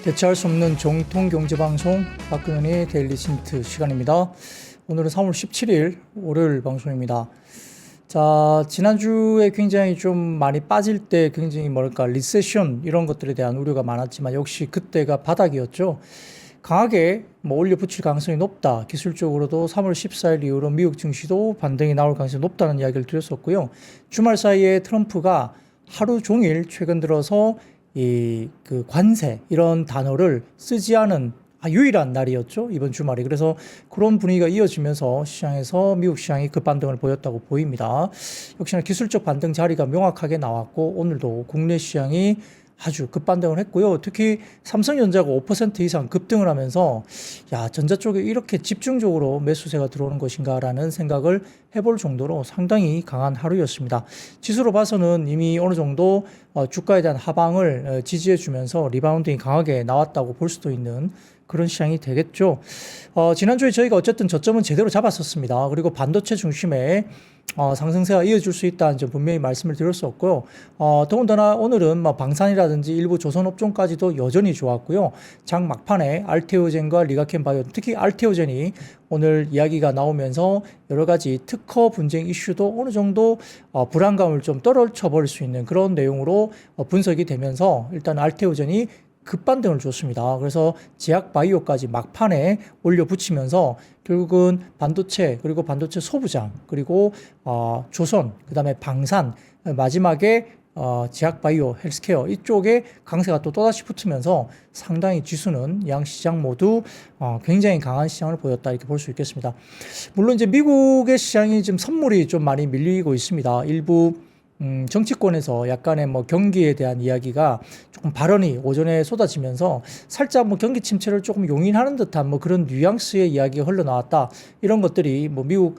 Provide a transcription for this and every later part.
대체할 수 없는 정통경제방송 박근현의 데일리 신트 시간입니다. 오늘은 3월 17일 월요일 방송입니다. 자, 지난주에 굉장히 좀 많이 빠질 때 굉장히 리세션 이런 것들에 대한 우려가 많았지만 역시 그때가 바닥이었죠. 강하게 올려붙일 가능성이 높다. 기술적으로도 3월 14일 이후로 미국 증시도 반등이 나올 가능성이 높다는 이야기를 드렸었고요. 주말 사이에 트럼프가 하루 종일 최근 들어서 그 관세 이런 단어를 쓰지 않은 유일한 날이었죠. 이번 주말이. 그래서 그런 분위기가 이어지면서 시장에서 미국 시장이 급반등을 보였다고 보입니다. 역시나 기술적 반등 자리가 명확하게 나왔고 오늘도 국내 시장이 아주 급반등을 했고요. 특히 삼성전자가 5% 이상 급등을 하면서 전자 쪽에 이렇게 집중적으로 매수세가 들어오는 것인가라는 생각을 해볼 정도로 상당히 강한 하루였습니다. 지수로 봐서는 이미 어느 정도 주가에 대한 하방을 지지해 주면서 리바운딩이 강하게 나왔다고 볼 수도 있는 그런 시장이 되겠죠. 지난주에 저희가 어쨌든 저점은 제대로 잡았었습니다. 그리고 반도체 중심의 상승세가 이어질 수 있다는 점 분명히 말씀을 드렸었고요. 더군다나 오늘은 방산이라든지 일부 조선업종까지도 여전히 좋았고요. 장 막판에 알테오젠과 리가켄바이오, 특히 알테오젠이 오늘 이야기가 나오면서 여러 가지 특허 분쟁 이슈도 어느 정도 불안감을 좀 떨쳐버릴 수 있는 그런 내용으로 분석이 되면서 일단 알테오젠이 급반등을 줬습니다. 그래서 제약바이오까지 막판에 올려붙이면서 결국은 반도체 그리고 반도체 소부장 그리고 조선 그다음에 방산 마지막에 제약바이오 헬스케어 이쪽에 강세가 또다시 붙으면서 상당히 지수는 양 시장 모두 굉장히 강한 시장을 보였다 이렇게 볼 수 있겠습니다. 물론 이제 미국의 시장이 지금 선물이 좀 많이 밀리고 있습니다. 일부 정치권에서 약간의 경기에 대한 이야기가 조금 발언이 오전에 쏟아지면서 살짝 경기 침체를 조금 용인하는 듯한 그런 뉘앙스의 이야기가 흘러나왔다. 이런 것들이 미국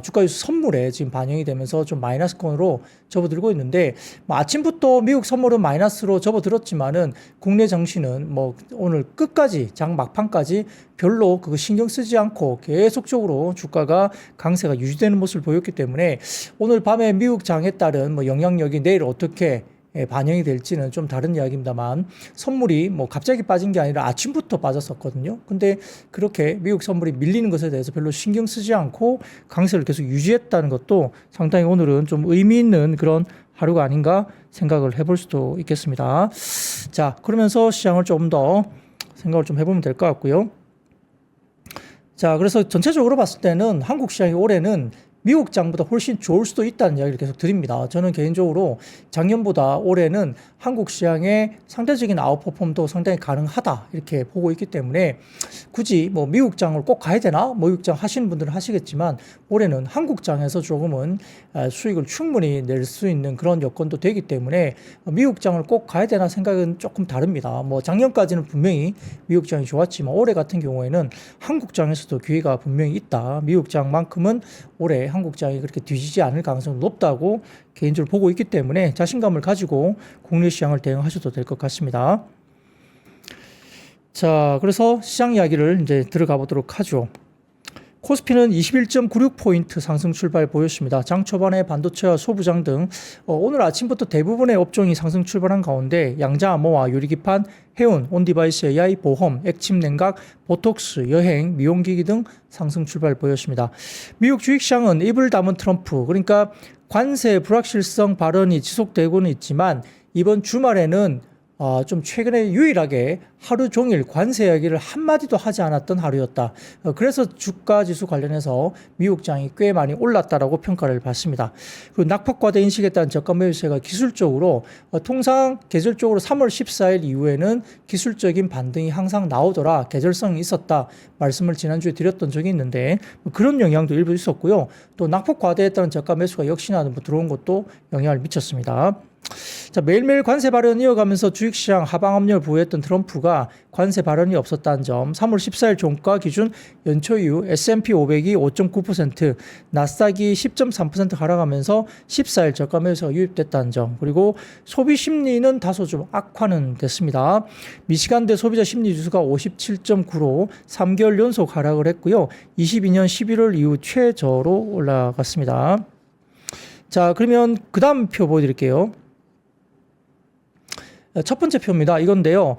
주가지수 선물에 지금 반영이 되면서 좀 마이너스권으로 접어들고 있는데 아침부터 미국 선물은 마이너스로 접어들었지만은 국내 증시는 오늘 끝까지 장 막판까지 별로 그거 신경 쓰지 않고 계속적으로 주가가 강세가 유지되는 모습을 보였기 때문에 오늘 밤에 미국 장에 따른 영향력이 내일 어떻게 반영이 될지는 좀 다른 이야기입니다만 선물이 갑자기 빠진 게 아니라 아침부터 빠졌었거든요. 근데 그렇게 미국 선물이 밀리는 것에 대해서 별로 신경 쓰지 않고 강세를 계속 유지했다는 것도 상당히 오늘은 좀 의미 있는 그런 하루가 아닌가 생각을 해볼 수도 있겠습니다. 자, 그러면서 시장을 조금 더 생각을 좀 해보면 될 것 같고요. 자, 그래서 전체적으로 봤을 때는 한국 시장이 올해는 미국 장보다 훨씬 좋을 수도 있다는 이야기를 계속 드립니다. 저는 개인적으로 작년보다 올해는 한국 시장의 상대적인 아웃퍼폼도 상당히 가능하다 이렇게 보고 있기 때문에 굳이 미국 장을 꼭 가야 되나? 미국 장 하시는 분들은 하시겠지만 올해는 한국 장에서 조금은 수익을 충분히 낼 수 있는 그런 여건도 되기 때문에 미국 장을 꼭 가야 되나 생각은 조금 다릅니다. 작년까지는 분명히 미국 장이 좋았지만 올해 같은 경우에는 한국 장에서도 기회가 분명히 있다. 미국 장만큼은 올해 한국장이 그렇게 뒤지지 않을 가능성이 높다고 개인적으로 보고 있기 때문에 자신감을 가지고 국내 시장을 대응하셔도 될 것 같습니다. 자, 그래서 시장 이야기를 이제 들어가 보도록 하죠. 코스피는 21.96포인트 상승 출발 보였습니다. 장 초반에 반도체와 소부장 등 오늘 아침부터 대부분의 업종이 상승 출발한 가운데 양자 암호화, 유리기판, 해운, 온디바이스 AI, 보험, 액침 냉각, 보톡스, 여행, 미용기기 등 상승 출발 보였습니다. 미국 주식시장은 입을 다문 트럼프, 그러니까 관세 불확실성 발언이 지속되고는 있지만 이번 주말에는 좀 최근에 유일하게 하루 종일 관세 이야기를 한마디도 하지 않았던 하루였다. 그래서 주가 지수 관련해서 미국장이 꽤 많이 올랐다라고 평가를 받습니다. 그리고 낙폭과대 인식에 따른 저가 매수세가 기술적으로 통상 계절적으로 3월 14일 이후에는 기술적인 반등이 항상 나오더라. 계절성이 있었다. 말씀을 지난주에 드렸던 적이 있는데 그런 영향도 일부 있었고요. 또 낙폭과대에 따른 저가 매수가 역시나 들어온 것도 영향을 미쳤습니다. 자, 매일매일 관세 발언 이어가면서 주식시장 하방 압력을 부여했던 트럼프가 관세 발언이 없었다는 점, 3월 14일 종가 기준 연초 이후 S&P 500이 5.9%, 나스닥이 10.3% 하락하면서 14일 저가 매수가 유입됐다는 점, 그리고 소비 심리는 다소 좀 악화는 됐습니다. 미시간대 소비자 심리 지수가 57.9로 3개월 연속 하락을 했고요. 22년 11월 이후 최저로 올라갔습니다. 자, 그러면 그 다음 표 보여드릴게요. 첫 번째 표입니다. 이건데요.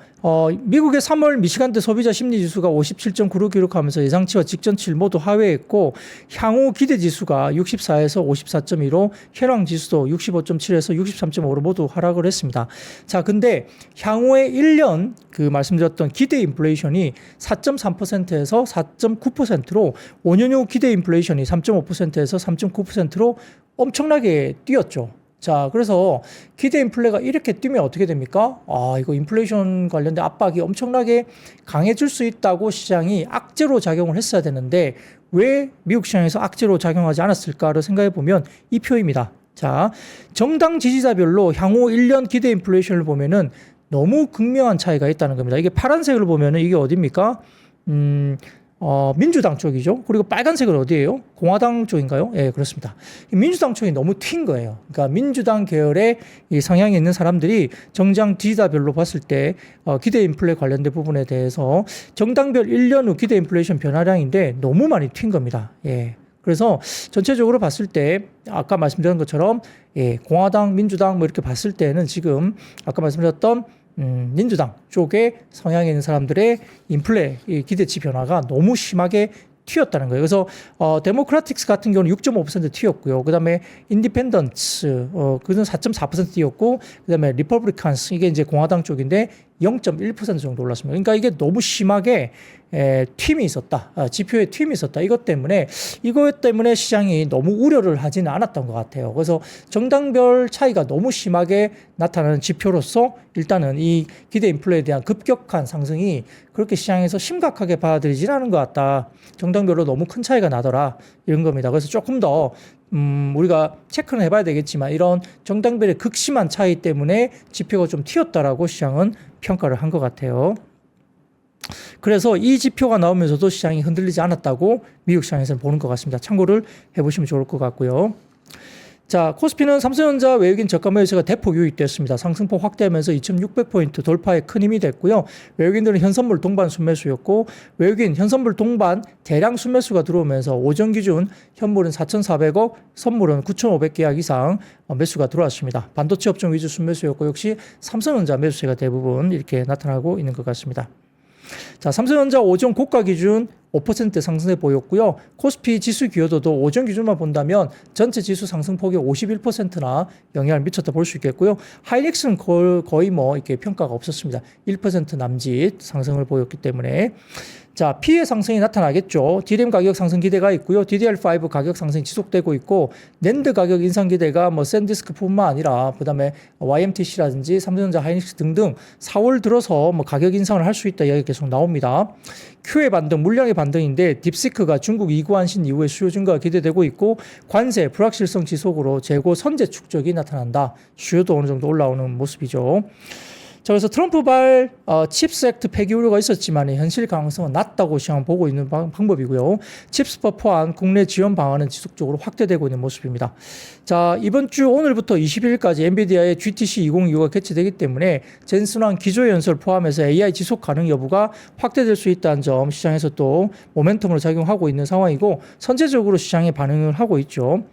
미국의 3월 미시간대 소비자 심리지수가 57.9로 기록하면서 예상치와 직전치를 모두 하회했고 향후 기대지수가 64에서 54.2로 현황지수도 65.7에서 63.5로 모두 하락을 했습니다. 자, 근데 향후에 1년 그 말씀드렸던 기대 인플레이션이 4.3%에서 4.9%로 5년 후 기대 인플레이션이 3.5%에서 3.9%로 엄청나게 뛰었죠. 자, 그래서 기대 인플레가 이렇게 뛰면 어떻게 됩니까? 이거 인플레이션 관련된 압박이 엄청나게 강해질 수 있다고 시장이 악재로 작용을 했어야 되는데 왜 미국 시장에서 악재로 작용하지 않았을까를 생각해 보면 이 표입니다. 자, 정당 지지자별로 향후 1년 기대 인플레이션을 보면은 너무 극명한 차이가 있다는 겁니다. 이게 파란색으로 보면은 이게 어디입니까? 민주당 쪽이죠. 그리고 빨간색은 어디예요? 공화당 쪽인가요? 예, 그렇습니다. 민주당 쪽이 너무 튄 거예요. 그러니까 민주당 계열의 이 성향이 있는 사람들이 정당 지지자별로 봤을 때 기대 인플레 관련된 부분에 대해서 정당별 1년 후 기대 인플레이션 변화량인데 너무 많이 튄 겁니다. 예. 그래서 전체적으로 봤을 때 아까 말씀드린 것처럼 예, 공화당, 민주당 뭐 이렇게 봤을 때는 지금 아까 말씀드렸던 민주당 쪽에 성향이 있는 사람들의 인플레 기대치 변화가 너무 심하게 튀었다는 거예요. 그래서 데모크라틱스 같은 경우는 6.5% 튀었고요. 그다음에 인디펜던츠 그는 4.4% 튀었고 그다음에 리퍼블리칸스 이게 이제 공화당 쪽인데 0.1% 정도 올랐습니다. 그러니까 이게 너무 심하게 튀임이 있었다. 지표에 튀임이 있었다. 이것 때문에 시장이 너무 우려를 하지는 않았던 것 같아요. 그래서 정당별 차이가 너무 심하게 나타나는 지표로서 일단은 이 기대 인플레에 대한 급격한 상승이 그렇게 시장에서 심각하게 받아들이지는 않은 것 같다. 정당별로 너무 큰 차이가 나더라. 이런 겁니다. 그래서 조금 더 우리가 체크는 해봐야 되겠지만 이런 정당별의 극심한 차이 때문에 지표가 좀 튀었다라고 시장은 평가를 한 것 같아요. 그래서 이 지표가 나오면서도 시장이 흔들리지 않았다고 미국 시장에서는 보는 것 같습니다. 참고를 해보시면 좋을 것 같고요. 자, 코스피는 삼성전자 외국인 저가 매수가 대폭 유입됐습니다. 상승폭 확대하면서 2,600포인트 돌파에 큰 힘이 됐고요. 외국인들은 현선물 동반 순매수였고 외국인 현선물 동반 대량 순매수가 들어오면서 오전 기준 현물은 4,400억, 선물은 9,500 계약 이상 매수가 들어왔습니다. 반도체 업종 위주 순매수였고 역시 삼성전자 매수세가 대부분 이렇게 나타나고 있는 것 같습니다. 자, 삼성전자 오전 고가 기준 5% 상승해 보였고요. 코스피 지수 기여도도 오전 기준만 본다면 전체 지수 상승폭의 51%나 영향을 미쳤다 볼 수 있겠고요. 하이닉스는 거의 뭐 이렇게 평가가 없었습니다. 1% 남짓 상승을 보였기 때문에 자, P의 상승이 나타나겠죠. DRAM 가격 상승 기대가 있고요. DDR5 가격 상승이 지속되고 있고 낸드 가격 인상 기대가 뭐 샌디스크뿐만 아니라 그다음에 YMTC라든지 삼성전자, 하이닉스 등등 4월 들어서 뭐 가격 인상을 할 수 있다 이야기 계속 나옵니다. Q의 반등, 물량의 반등인데 딥시크가 중국 이구안신 이후에 수요 증가가 기대되고 있고 관세, 불확실성 지속으로 재고 선제 축적이 나타난다. 수요도 어느 정도 올라오는 모습이죠. 자, 그래서 트럼프발 칩스 액트 폐기 우려가 있었지만 현실 가능성은 낮다고 시장 보고 있는 방법이고요. 칩스법 포함 국내 지원 방안은 지속적으로 확대되고 있는 모습입니다. 자, 이번 주 오늘부터 20일까지 엔비디아의 GTC 2025가 개최되기 때문에 젠슨왕 기조연설 포함해서 AI 지속 가능 여부가 확대될 수 있다는 점 시장에서 또 모멘텀으로 작용하고 있는 상황이고 선제적으로 시장에 반응을 하고 있죠.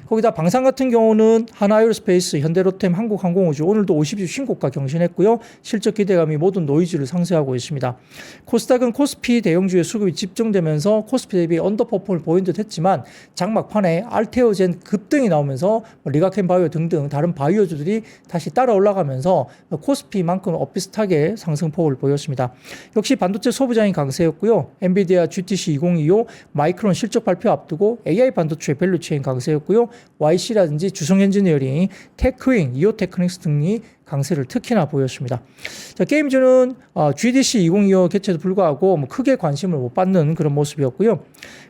거기다 방산 같은 경우는 하나에어로스페이스, 현대로템, 한국항공우주 오늘도 50주 신고가 경신했고요. 실적 기대감이 모든 노이즈를 상쇄하고 있습니다. 코스닥은 코스피 대형주의 수급이 집중되면서 코스피 대비 언더퍼폼을 보인 듯 했지만 장막판에 알테오젠 급등이 나오면서 리가켄 바이오 등등 다른 바이오주들이 다시 따라 올라가면서 코스피만큼 엇비슷하게 상승폭을 보였습니다. 역시 반도체 소부장이 강세였고요. 엔비디아 GTC 2025 마이크론 실적 발표 앞두고 AI 반도체 밸류체인 강세였고요. YC라든지 주성 엔지니어링, 테크윙, 이오테크닉스 등이 강세를 특히나 보였습니다. 자, 게임주는 GDC 2025 개최도 불구하고 뭐 크게 관심을 못 받는 그런 모습이었고요.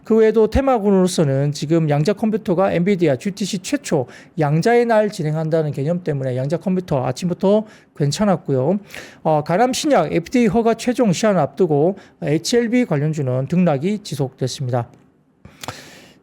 그 외에도 테마군으로서는 지금 양자 컴퓨터가 엔비디아 GTC 최초 양자의 날 진행한다는 개념 때문에 양자 컴퓨터 아침부터 괜찮았고요. 가람 신약 FDA 허가 최종 시한을 앞두고 HLB 관련주는 등락이 지속됐습니다.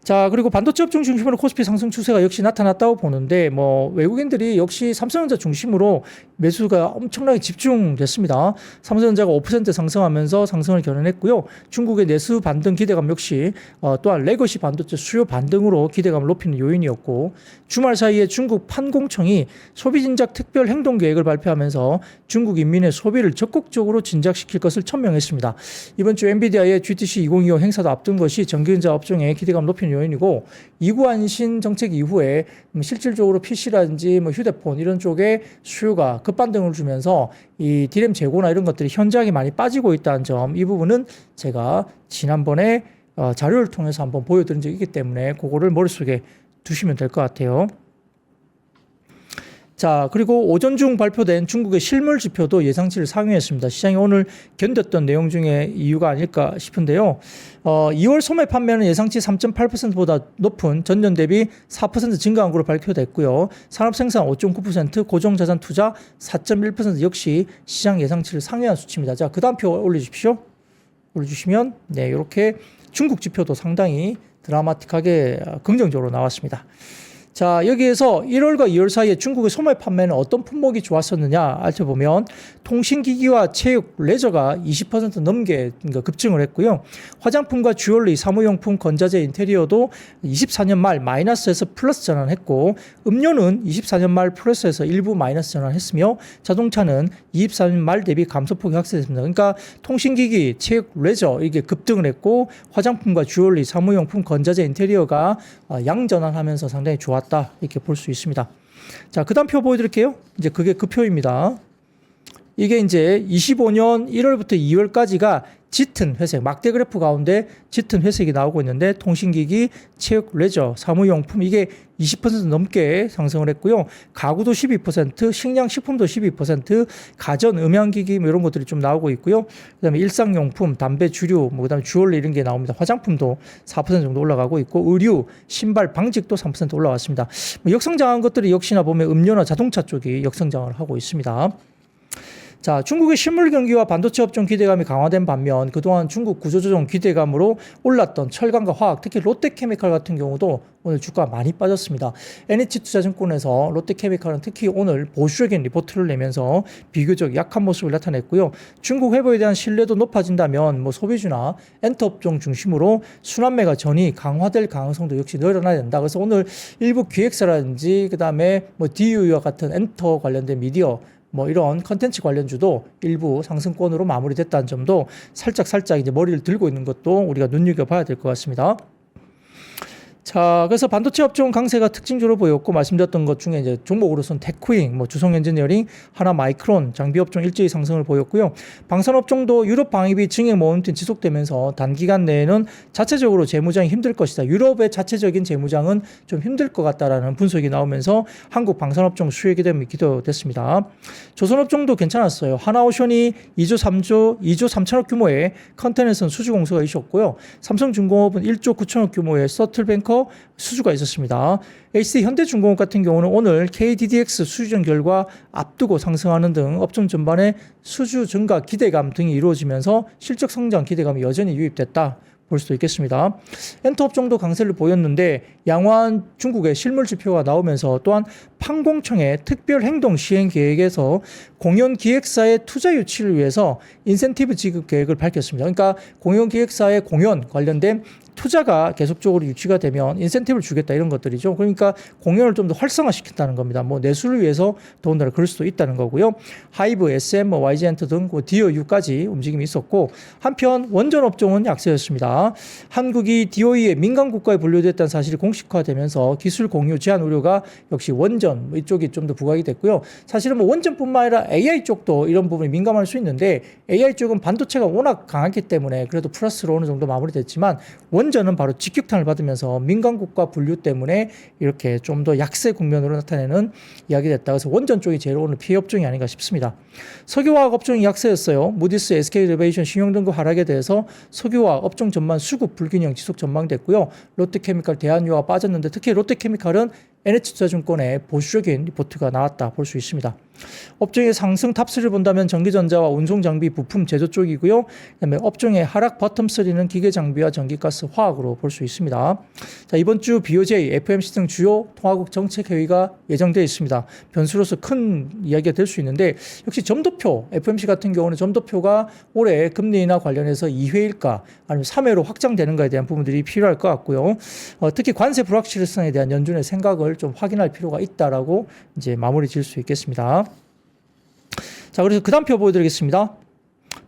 자, 그리고 반도체 업종 중심으로 코스피 상승 추세가 역시 나타났다고 보는데, 뭐, 외국인들이 역시 삼성전자 중심으로 매수가 엄청나게 집중됐습니다. 삼성전자가 5% 상승하면서 상승을 견인했고요. 중국의 내수 반등 기대감 역시 또한 레거시 반도체 수요 반등으로 기대감을 높이는 요인이었고, 주말 사이에 중국 판공청이 소비진작 특별 행동 계획을 발표하면서 중국 인민의 소비를 적극적으로 진작시킬 것을 천명했습니다. 이번 주 엔비디아의 GTC 2025 행사도 앞둔 것이 전기전자 업종의 기대감을 높이는 요인이고, 이구안신 정책 이후에 실질적으로 PC라든지 뭐 휴대폰 이런 쪽에 수요가 급반등을 주면서 이 디램 재고나 이런 것들이 현저하게 많이 빠지고 있다는 점, 이 부분은 제가 지난번에 자료를 통해서 한번 보여드린 적이 있기 때문에 그거를 머릿속에 두시면 될 것 같아요. 자, 그리고 오전 중 발표된 중국의 실물 지표도 예상치를 상회했습니다. 시장이 오늘 견뎠던 내용 중에 이유가 아닐까 싶은데요. 2월 소매 판매는 예상치 3.8%보다 높은 전년 대비 4% 증가한 것으로 발표됐고요. 산업생산 5.9%, 고정자산 투자 4.1% 역시 시장 예상치를 상회한 수치입니다. 자, 그 다음 표 올려주십시오. 올려주시면 네, 이렇게 중국 지표도 상당히 드라마틱하게 긍정적으로 나왔습니다. 자, 여기에서 1월과 2월 사이에 중국의 소매 판매는 어떤 품목이 좋았었느냐 알아보면 통신기기와 체육, 레저가 20% 넘게 급증을 했고요. 화장품과 주얼리, 사무용품, 건자재, 인테리어도 24년 말 마이너스에서 플러스 전환했고, 음료는 24년 말 플러스에서 일부 마이너스 전환했으며, 자동차는 24년 말 대비 감소폭이 확대됐습니다. 그러니까 통신기기, 체육, 레저 이게 급등을 했고, 화장품과 주얼리, 사무용품, 건자재, 인테리어가 양전환하면서 상당히 좋았다. 이렇게 볼 수 있습니다. 자, 그 다음 표 보여드릴게요. 이제 그게 그 표입니다. 이게 이제 25년 1월부터 2월까지가 짙은 회색, 막대 그래프 가운데 짙은 회색이 나오고 있는데, 통신기기, 체육, 레저, 사무용품 이게 20% 넘게 상승을 했고요. 가구도 12%, 식량, 식품도 12%, 가전, 음향기기 뭐 이런 것들이 좀 나오고 있고요. 그다음에 일상용품, 담배, 주류, 뭐 그다음에 주얼리 이런 게 나옵니다. 화장품도 4% 정도 올라가고 있고, 의류, 신발, 방직도 3% 올라왔습니다. 뭐 역성장한 것들이 역시나 보면 음료나 자동차 쪽이 역성장을 하고 있습니다. 자, 중국의 실물 경기와 반도체 업종 기대감이 강화된 반면 그동안 중국 구조조정 기대감으로 올랐던 철강과 화학, 특히 롯데케미칼 같은 경우도 오늘 주가가 많이 빠졌습니다. NH투자증권에서 롯데케미칼은 특히 오늘 보수적인 리포트를 내면서 비교적 약한 모습을 나타냈고요. 중국 회보에 대한 신뢰도 높아진다면 뭐 소비주나 엔터 업종 중심으로 순환매가 전이 강화될 가능성도 역시 늘어나야 된다. 그래서 오늘 일부 기획사라든지 그다음에 뭐 DU와 같은 엔터 관련된 미디어 뭐 이런 컨텐츠 관련주도 일부 상승권으로 마무리됐다는 점도 살짝 이제 머리를 들고 있는 것도 우리가 눈여겨봐야 될 것 같습니다. 자, 그래서 반도체 업종 강세가 특징적으로 보였고, 말씀드렸던 것 중에 이제 종목으로서는 테크잉, 뭐 주성 엔지니어링, 하나 마이크론, 장비 업종 일제히 상승을 보였고요. 방산 업종도 유럽 방위비 증액 모멘텀 지속되면서 단기간 내에는 자체적으로 재무장이 힘들 것이다. 유럽의 자체적인 재무장은 좀 힘들 것 같다라는 분석이 나오면서 한국 방산 업종 수혜 기대감이 기대됐습니다. 조선 업종도 괜찮았어요. 하나오션이 2조 3천억 규모의 컨테너선 수주 공소가 있었고요. 삼성중공업은 1조 9천억 규모의 서틀뱅커 수주가 있었습니다. HD 현대중공업 같은 경우는 오늘 KDDX 수주전 결과 앞두고 상승하는 등 업종 전반의 수주 증가 기대감 등이 이루어지면서 실적 성장 기대감이 여전히 유입됐다 볼 수도 있겠습니다. 엔터 업종도 강세를 보였는데 양호한 중국의 실물 지표가 나오면서 또한 판공청의 특별 행동 시행 계획에서 공연 기획사의 투자 유치를 위해서 인센티브 지급 계획을 밝혔습니다. 그러니까 공연 기획사의 공연 관련된 투자가 계속적으로 유치가 되면 인센티브를 주겠다 이런 것들이죠. 그러니까 공연을 좀 더 활성화시킨다는 겁니다. 뭐 내수를 위해서 더군다나 그럴 수도 있다는 거고요. 하이브, SM, YG엔터 등 DOU까지 움직임이 있었고, 한편 원전 업종은 약세였습니다. 한국이 DOE의 민간 국가에 분류됐다는 사실이 공식화되면서 기술 공유 제한 우려가 역시 원전 이쪽이 좀 더 부각이 됐고요. 사실은 뭐 원전뿐만 아니라 AI 쪽도 이런 부분이 민감할 수 있는데, AI 쪽은 반도체가 워낙 강하기 때문에 그래도 플러스로 어느 정도 마무리됐지만, 원전은 바로 직격탄을 받으면서 민간국가 분류 때문에 이렇게 좀 더 약세 국면으로 나타내는 이야기가 됐다. 그래서 원전 쪽이 제일 오늘 피해 업종이 아닌가 싶습니다. 석유화학 업종이 약세였어요. 무디스, SK이노베이션 신용등급 하락에 대해서 석유화학 업종 전반 수급 불균형 지속 전망됐고요. 롯데케미칼, 대한유화가 빠졌는데 특히 롯데케미칼은 NH투자증권의 보수적인 리포트가 나왔다 볼 수 있습니다. 업종의 상승 탑3를 본다면 전기전자와 운송장비, 부품, 제조 쪽이고요. 그다음에 업종의 하락 버텀3는 기계장비와 전기가스, 화학으로 볼 수 있습니다. 자, 이번 주 BOJ, FOMC 등 주요 통화국 정책회의가 예정되어 있습니다. 변수로서 큰 이야기가 될 수 있는데 역시 점도표, FOMC 같은 경우는 점도표가 올해 금리나 관련해서 2회일까 아니면 3회로 확장되는가에 대한 부분들이 필요할 것 같고요. 특히 관세 불확실성에 대한 연준의 생각을 좀 확인할 필요가 있다라고 이제 마무리 지을 수 있겠습니다. 자, 그래서 그 다음 표 보여드리겠습니다.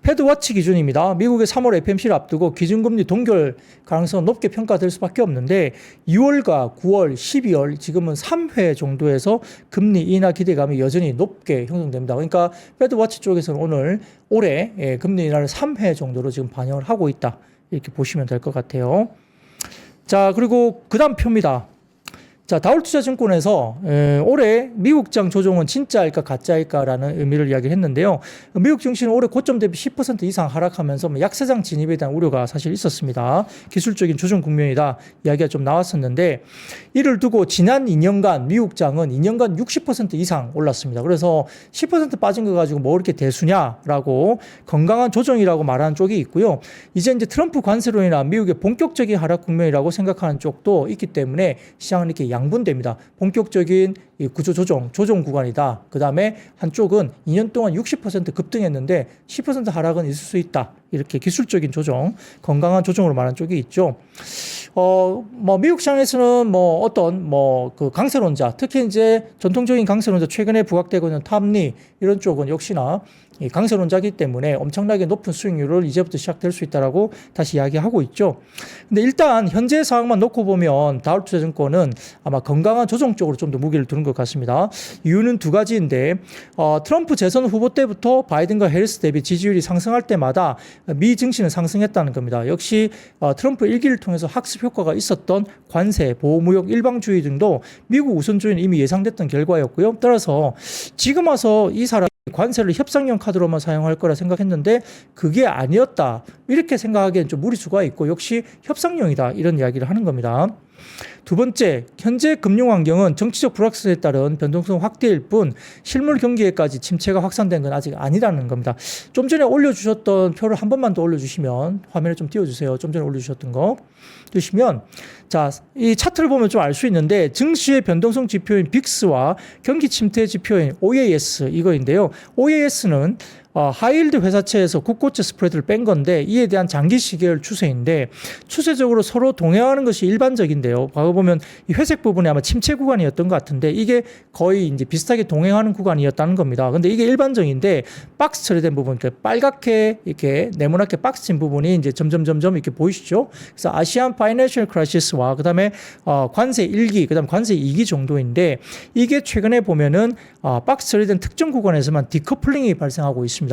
패드워치 기준입니다. 미국의 3월 FOMC를 앞두고 기준금리 동결 가능성은 높게 평가될 수밖에 없는데 2월과 9월, 12월 지금은 3회 정도에서 금리 인하 기대감이 여전히 높게 형성됩니다. 그러니까 패드워치 쪽에서는 오늘 올해 금리 인하를 3회 정도로 지금 반영을 하고 있다. 이렇게 보시면 될 것 같아요. 자, 그리고 그 다음 표입니다. 자, 다울투자증권에서 올해 미국장 조정은 진짜일까 가짜일까라는 의미를 이야기했는데요. 미국 증시는 올해 고점 대비 10% 이상 하락하면서 약세장 진입에 대한 우려가 사실 있었습니다. 기술적인 조정 국면이다 이야기가 좀 나왔었는데 이를 두고 지난 2년간 미국장은 2년간 60% 이상 올랐습니다. 그래서 10% 빠진 거 가지고 뭐 이렇게 대수냐라고 건강한 조정이라고 말하는 쪽이 있고요. 이제 트럼프 관세로 인한 미국의 본격적인 하락 국면이라고 생각하는 쪽도 있기 때문에 시장은 이렇게 양분됩니다. 본격적인 구조 조정 구간이다. 그 다음에 한쪽은 2년 동안 60% 급등했는데 10% 하락은 있을 수 있다. 이렇게 기술적인 조정, 건강한 조정으로 말하는 쪽이 있죠. 미국 시장에서는 그 강세론자, 특히 이제 전통적인 강세론자 최근에 부각되고 있는 탐리 이런 쪽은 역시나 이 강세론자이기 때문에 엄청나게 높은 수익률을 이제부터 시작될 수 있다라고 다시 이야기하고 있죠. 근데 일단 현재 상황만 놓고 보면 다울투자증권은 아마 건강한 조정 쪽으로 좀 더 무게를 두는 것 같습니다. 이유는 두 가지인데 트럼프 재선 후보 때부터 바이든과 해리스 대비 지지율이 상승할 때마다 미 증시는 상승했다는 겁니다. 역시 트럼프 일기를 통해서 학습 효과가 있었던 관세, 보호무역, 일방주의 등도 미국 우선주의는 이미 예상됐던 결과였고요. 따라서 지금 와서 이 사람이 관세를 협상용 카드로만 사용할 거라 생각했는데 그게 아니었다. 이렇게 생각하기엔 좀 무리수가 있고 역시 협상용이다. 이런 이야기를 하는 겁니다. 두 번째, 현재 금융 환경은 정치적 불확실성에 따른 변동성 확대일 뿐 실물 경기에까지 침체가 확산된 건 아직 아니라는 겁니다. 좀 전에 올려주셨던 표를 한 번만 더 올려주시면 화면에 좀 띄워주세요. 좀 전에 올려주셨던 거 주시면 자, 이 차트를 보면 좀 알 수 있는데 증시의 변동성 지표인 빅스와 경기 침체 지표인 OAS 이거인데요. OAS는 하이힐드 회사채에서 국고채 스프레드를 뺀 건데 이에 대한 장기 시계열 추세인데 추세적으로 서로 동행하는 것이 일반적인데요. 과거 보면 이 회색 부분이 아마 침체 구간이었던 것 같은데 이게 거의 이제 비슷하게 동행하는 구간이었다는 겁니다. 근데 이게 일반적인데 박스 처리된 부분, 그러니까 빨갛게 이렇게 네모나게 박스 친 부분이 이제 점점 이렇게 보이시죠? 그래서 아시안 파이낸셜 크라이시스와 그다음에 관세 1기, 그다음 관세 2기 정도인데 이게 최근에 보면은 박스 처리된 특정 구간에서만 디커플링이 발생하고 있습니다.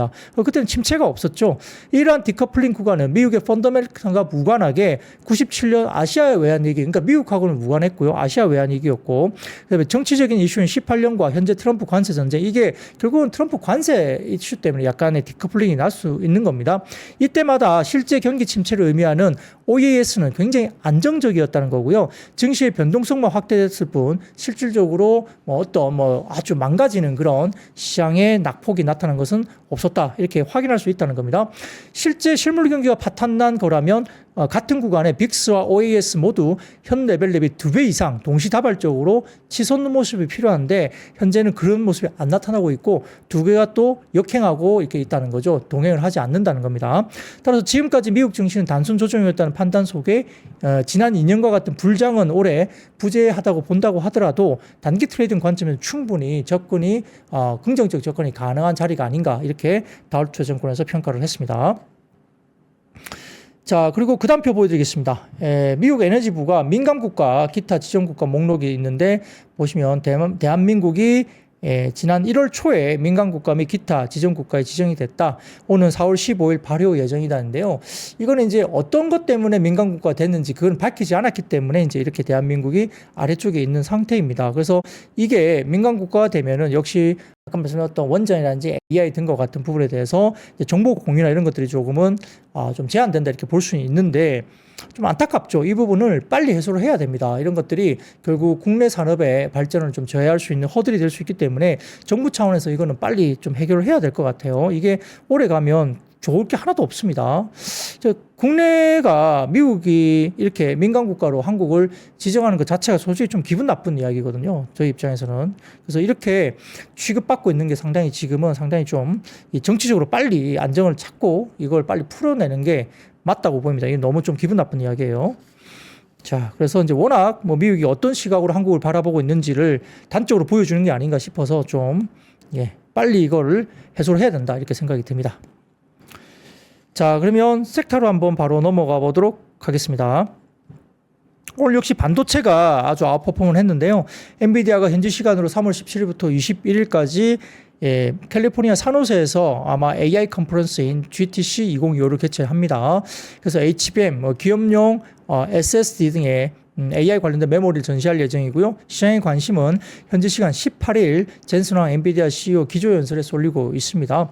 그때는 침체가 없었죠. 이러한 디커플링 구간은 미국의 펀더멘털과 무관하게 97년 아시아 외환위기, 그러니까 미국하고는 무관했고요. 아시아 외환위기였고, 그다음에 정치적인 이슈인 18년과 현재 트럼프 관세 전쟁, 이게 결국은 트럼프 관세 이슈 때문에 약간의 디커플링이 날 수 있는 겁니다. 이때마다 실제 경기 침체를 의미하는 OAS는 굉장히 안정적이었다는 거고요. 증시의 변동성만 확대됐을 뿐 실질적으로 아주 망가지는 그런 시장의 낙폭이 나타난 것은 없었다. 이렇게 확인할 수 있다는 겁니다. 실제 실물 경기가 파탄난 거라면 같은 구간에 빅스와 OAS 모두 현 레벨 대비 2배 이상 동시다발적으로 치솟는 모습이 필요한데 현재는 그런 모습이 안 나타나고 있고 두 개가 또 역행하고 이렇게 있다는 거죠. 동행을 하지 않는다는 겁니다. 따라서 지금까지 미국 증시는 단순 조정이었다는 판단 속에 지난 2년과 같은 불장은 올해 부재하다고 본다고 하더라도 단기 트레이딩 관점에서 충분히 접근이 긍정적 접근이 가능한 자리가 아닌가 이렇게 다울투자증권에서 평가를 했습니다. 자, 그리고 그 다음 표 보여드리겠습니다. 미국 에너지부가 민간국가, 기타 지정국가 목록이 있는데 보시면 대한민국이 지난 1월 초에 민간국가 및 기타 지정국가에 지정이 됐다. 오는 4월 15일 발효 예정이다는데요. 이거는 이제 어떤 것 때문에 민간국가가 됐는지 그건 밝히지 않았기 때문에 이제 이렇게 대한민국이 아래쪽에 있는 상태입니다. 그래서 이게 민간국가가 되면은 역시 아까 말씀드렸던 원전이라든지 AI 등과 같은 부분에 대해서 정보 공유나 이런 것들이 조금은 좀 제한된다 이렇게 볼 수는 있는데 좀 안타깝죠. 이 부분을 빨리 해소를 해야 됩니다. 이런 것들이 결국 국내 산업의 발전을 좀 저해할 수 있는 허들이 될 수 있기 때문에 정부 차원에서 이거는 빨리 좀 해결을 해야 될 것 같아요. 이게 오래 가면 좋을 게 하나도 없습니다. 국내가 미국이 이렇게 민간 국가로 한국을 지정하는 것 자체가 솔직히 좀 기분 나쁜 이야기거든요. 저희 입장에서는. 그래서 이렇게 취급받고 있는 게 상당히 지금은 상당히 좀 정치적으로 빨리 안정을 찾고 이걸 빨리 풀어내는 게 맞다고 보입니다. 이게 너무 좀 기분 나쁜 이야기예요. 자, 그래서 이제 워낙 뭐 미국이 어떤 시각으로 한국을 바라보고 있는지를 단적으로 보여주는 게 아닌가 싶어서 좀 빨리 이거를 해소를 해야 된다 이렇게 생각이 듭니다. 자, 그러면 섹터로 한번 바로 넘어가 보도록 하겠습니다. 오늘 역시 반도체가 아주 아웃퍼폼을 했는데요. 엔비디아가 현지 시간으로 3월 17일부터 21일까지 캘리포니아 산호세에서 아마 AI 컨퍼런스인 GTC 2025를 개최합니다. 그래서 HBM, 기업용 SSD 등의 AI 관련된 메모리를 전시할 예정이고요. 시장의 관심은 현지 시간 18일 젠슨 황 엔비디아 CEO 기조연설에 쏠리고 있습니다.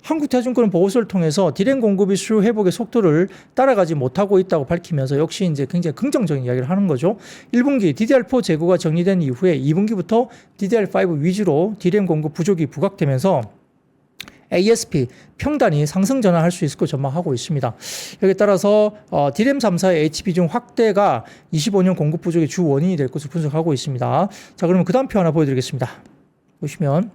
한국대중권은 보고서를 통해서 디램 공급이 수요 회복의 속도를 따라가지 못하고 있다고 밝히면서 역시 이제 굉장히 긍정적인 이야기를 하는 거죠. 1분기 DDR4 재고가 정리된 이후에 2분기부터 DDR5 위주로 디램 공급 부족이 부각되면서 ASP 평단이 상승 전환할 수 있을 거 전망하고 있습니다. 여기에 따라서 디램 3사의 H 비중 확대가 25년 공급 부족의 주 원인이 될 것으로 분석하고 있습니다. 자, 그러면 그 다음 표 하나 보여드리겠습니다. 보시면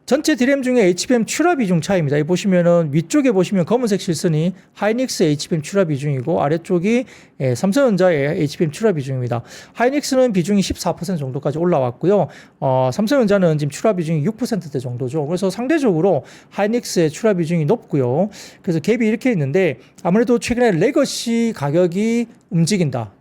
전체 디램 중에 HBM 출하 비중 차이입니다. 이 보시면은 위쪽에 보시면 검은색 실선이 하이닉스 HBM 출하 비중이고 아래쪽이 삼성전자의 HBM 출하 비중입니다. 하이닉스는 비중이 14% 정도까지 올라왔고요. 삼성전자는 지금 출하 비중이 6%대 정도죠. 그래서 상대적으로 하이닉스의 출하 비중이 높고요. 그래서 갭이 이렇게 있는데 아무래도 최근에 레거시 가격이 움직인다.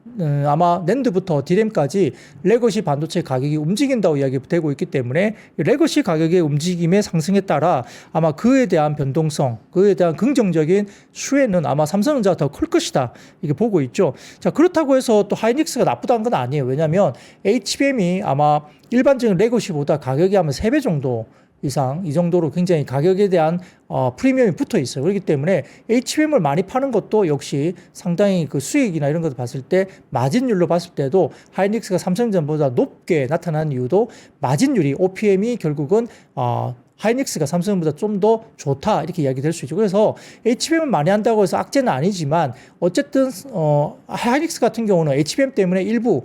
아마 낸드부터 디램까지 레거시 반도체 가격이 움직인다고 이야기되고 있기 때문에 레거시 가격의 움직임의 상승에 따라 아마 그에 대한 변동성, 그에 대한 긍정적인 수혜는 아마 삼성전자가 더 클 것이다 이렇게 보고 있죠. 자, 그렇다고 해서 또 하이닉스가 나쁘다는 건 아니에요. 왜냐하면 HBM이 아마 일반적인 레거시보다 가격이 아마 3배 정도 이상 이 정도로 굉장히 가격에 대한 프리미엄이 붙어 있어요. 그렇기 때문에 HBM을 많이 파는 것도 역시 상당히 그 수익이나 이런 것을 봤을 때 마진율로 봤을 때도 하이닉스가 삼성전자보다 높게 나타나는 이유도 마진율이 OPM이 결국은 하이닉스가 삼성보다 좀 더 좋다 이렇게 이야기될 수 있죠. 그래서 HBM을 많이 한다고 해서 악재는 아니지만 어쨌든 하이닉스 같은 경우는 HBM 때문에 일부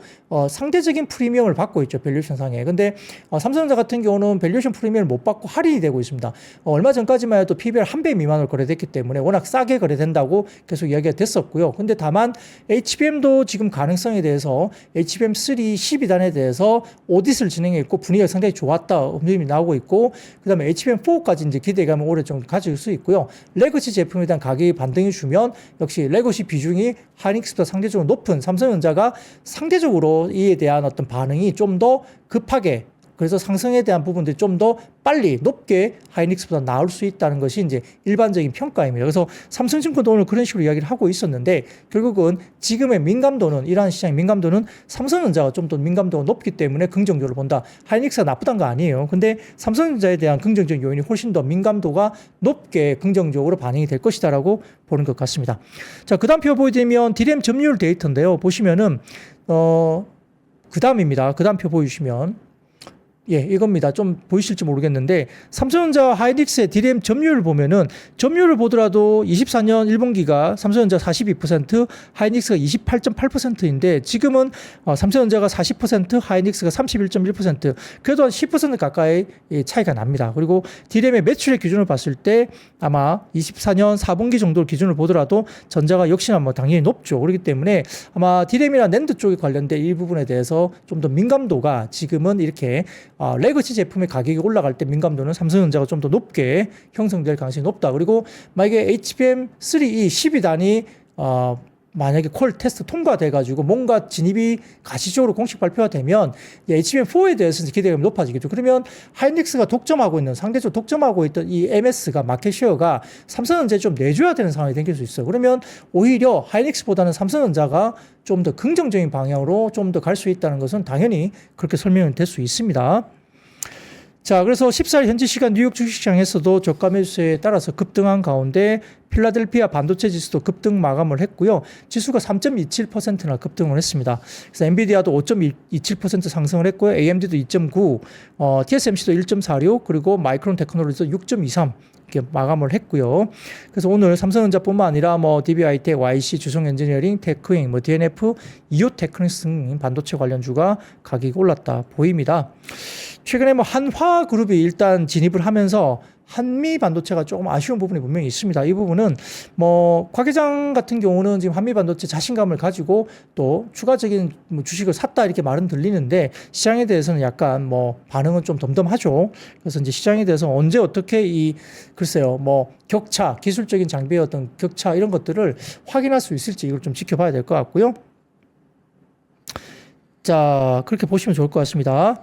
상대적인 프리미엄을 받고 있죠. 밸류에이션 상에. 근데 삼성전자 같은 경우는 밸류에이션 프리미엄을 못 받고 할인이 되고 있습니다. 얼마 전까지만 해도 PBR 1배 미만으로 거래됐기 때문에 워낙 싸게 거래된다고 계속 이야기가 됐었고요. 근데 다만 HBM도 지금 가능성에 대해서 HBM3 12단에 대해서 오디트를 진행했고 분위기가 상당히 좋았다 움직임이 나오고 있고 그다음에 HBM4까지 이제 기대감을 오래 좀 가질 수 있고요. 레거시 제품에 대한 가격이 반등이 주면 역시 레거시 비중이 하이닉스보다 상대적으로 높은 삼성전자가 상대적으로 이에 대한 어떤 반응이 좀 더 급하게 그래서 상승에 대한 부분들이 좀 더 빨리 높게 하이닉스보다 나올 수 있다는 것이 이제 일반적인 평가입니다. 그래서 삼성증권도 오늘 그런 식으로 이야기를 하고 있었는데 결국은 지금의 민감도는 이러한 시장의 민감도는 삼성전자가 좀 더 민감도가 높기 때문에 긍정적으로 본다. 하이닉스가 나쁘다는 거 아니에요. 근데 삼성전자에 대한 긍정적인 요인이 훨씬 더 민감도가 높게 긍정적으로 반영이 될 것이다라고 보는 것 같습니다. 자, 그 다음 표 보여드리면 디램 점유율 데이터인데요. 보시면은 그 다음입니다. 그 다음 표 보여주시면 이겁니다. 좀 보이실지 모르겠는데 삼성전자 하이닉스의 디램 점유율을 보면은 점유율을 보더라도 24년 1분기가 삼성전자 42%, 하이닉스가 28.8%인데 지금은 삼성전자가 40%, 하이닉스가 31.1%, 그래도 한 10% 가까이 차이가 납니다. 그리고 디램의 매출액 기준을 봤을 때 아마 24년 4분기 정도 기준을 보더라도 전자가 역시나 뭐 당연히 높죠. 그렇기 때문에 아마 디램이나 낸드 쪽에 관련된 이 부분에 대해서 좀 더 민감도가 지금은 이렇게 레거시 제품의 가격이 올라갈 때 민감도는 삼성전자가 좀 더 높게 형성될 가능성이 높다. 그리고 만약에 HBM3E 12단이 만약에 콜 테스트 통과돼가지고 뭔가 진입이 가시적으로 공식 발표가 되면 HBM4에 대해서 기대감이 높아지겠죠. 그러면 하이닉스가 독점하고 있는 상대적으로 독점하고 있던 이 MS가 마켓쉐어가 삼성전자에 좀 내줘야 되는 상황이 생길 수 있어요. 그러면 오히려 하이닉스보다는 삼성전자가 좀 더 긍정적인 방향으로 좀 더 갈 수 있다는 것은 당연히 그렇게 설명이 될 수 있습니다. 자, 그래서 14일 현지 시간 뉴욕 주식시장에서도 저가 매수세에 따라서 급등한 가운데 필라델피아 반도체 지수도 급등 마감을 했고요. 지수가 3.27%나 급등을 했습니다. 그래서 엔비디아도 5.27% 상승을 했고요. AMD도 2.9, TSMC도 1.46, 그리고 마이크론 테크놀로지도 6.23 이렇게 마감을 했고요. 그래서 오늘 삼성전자뿐만 아니라 뭐 DB하이텍, YC, 주성엔지니어링, 테크잉, 뭐 DNF, 이오테크닉스 등 반도체 관련주가 가격이 올랐다 보입니다. 최근에 뭐 한화그룹이 일단 진입을 하면서 한미 반도체가 조금 아쉬운 부분이 분명히 있습니다. 이 부분은 뭐 곽 회장 같은 경우는 지금 한미 반도체 자신감을 가지고 또 추가적인 뭐 주식을 샀다 이렇게 말은 들리는데 시장에 대해서는 약간 뭐 반응은 좀 덤덤하죠. 그래서 이제 시장에 대해서 언제 어떻게 글쎄요 뭐 격차, 기술적인 장비의 어떤 격차 이런 것들을 확인할 수 있을지 이걸 좀 지켜봐야 될 것 같고요. 자, 그렇게 보시면 좋을 것 같습니다.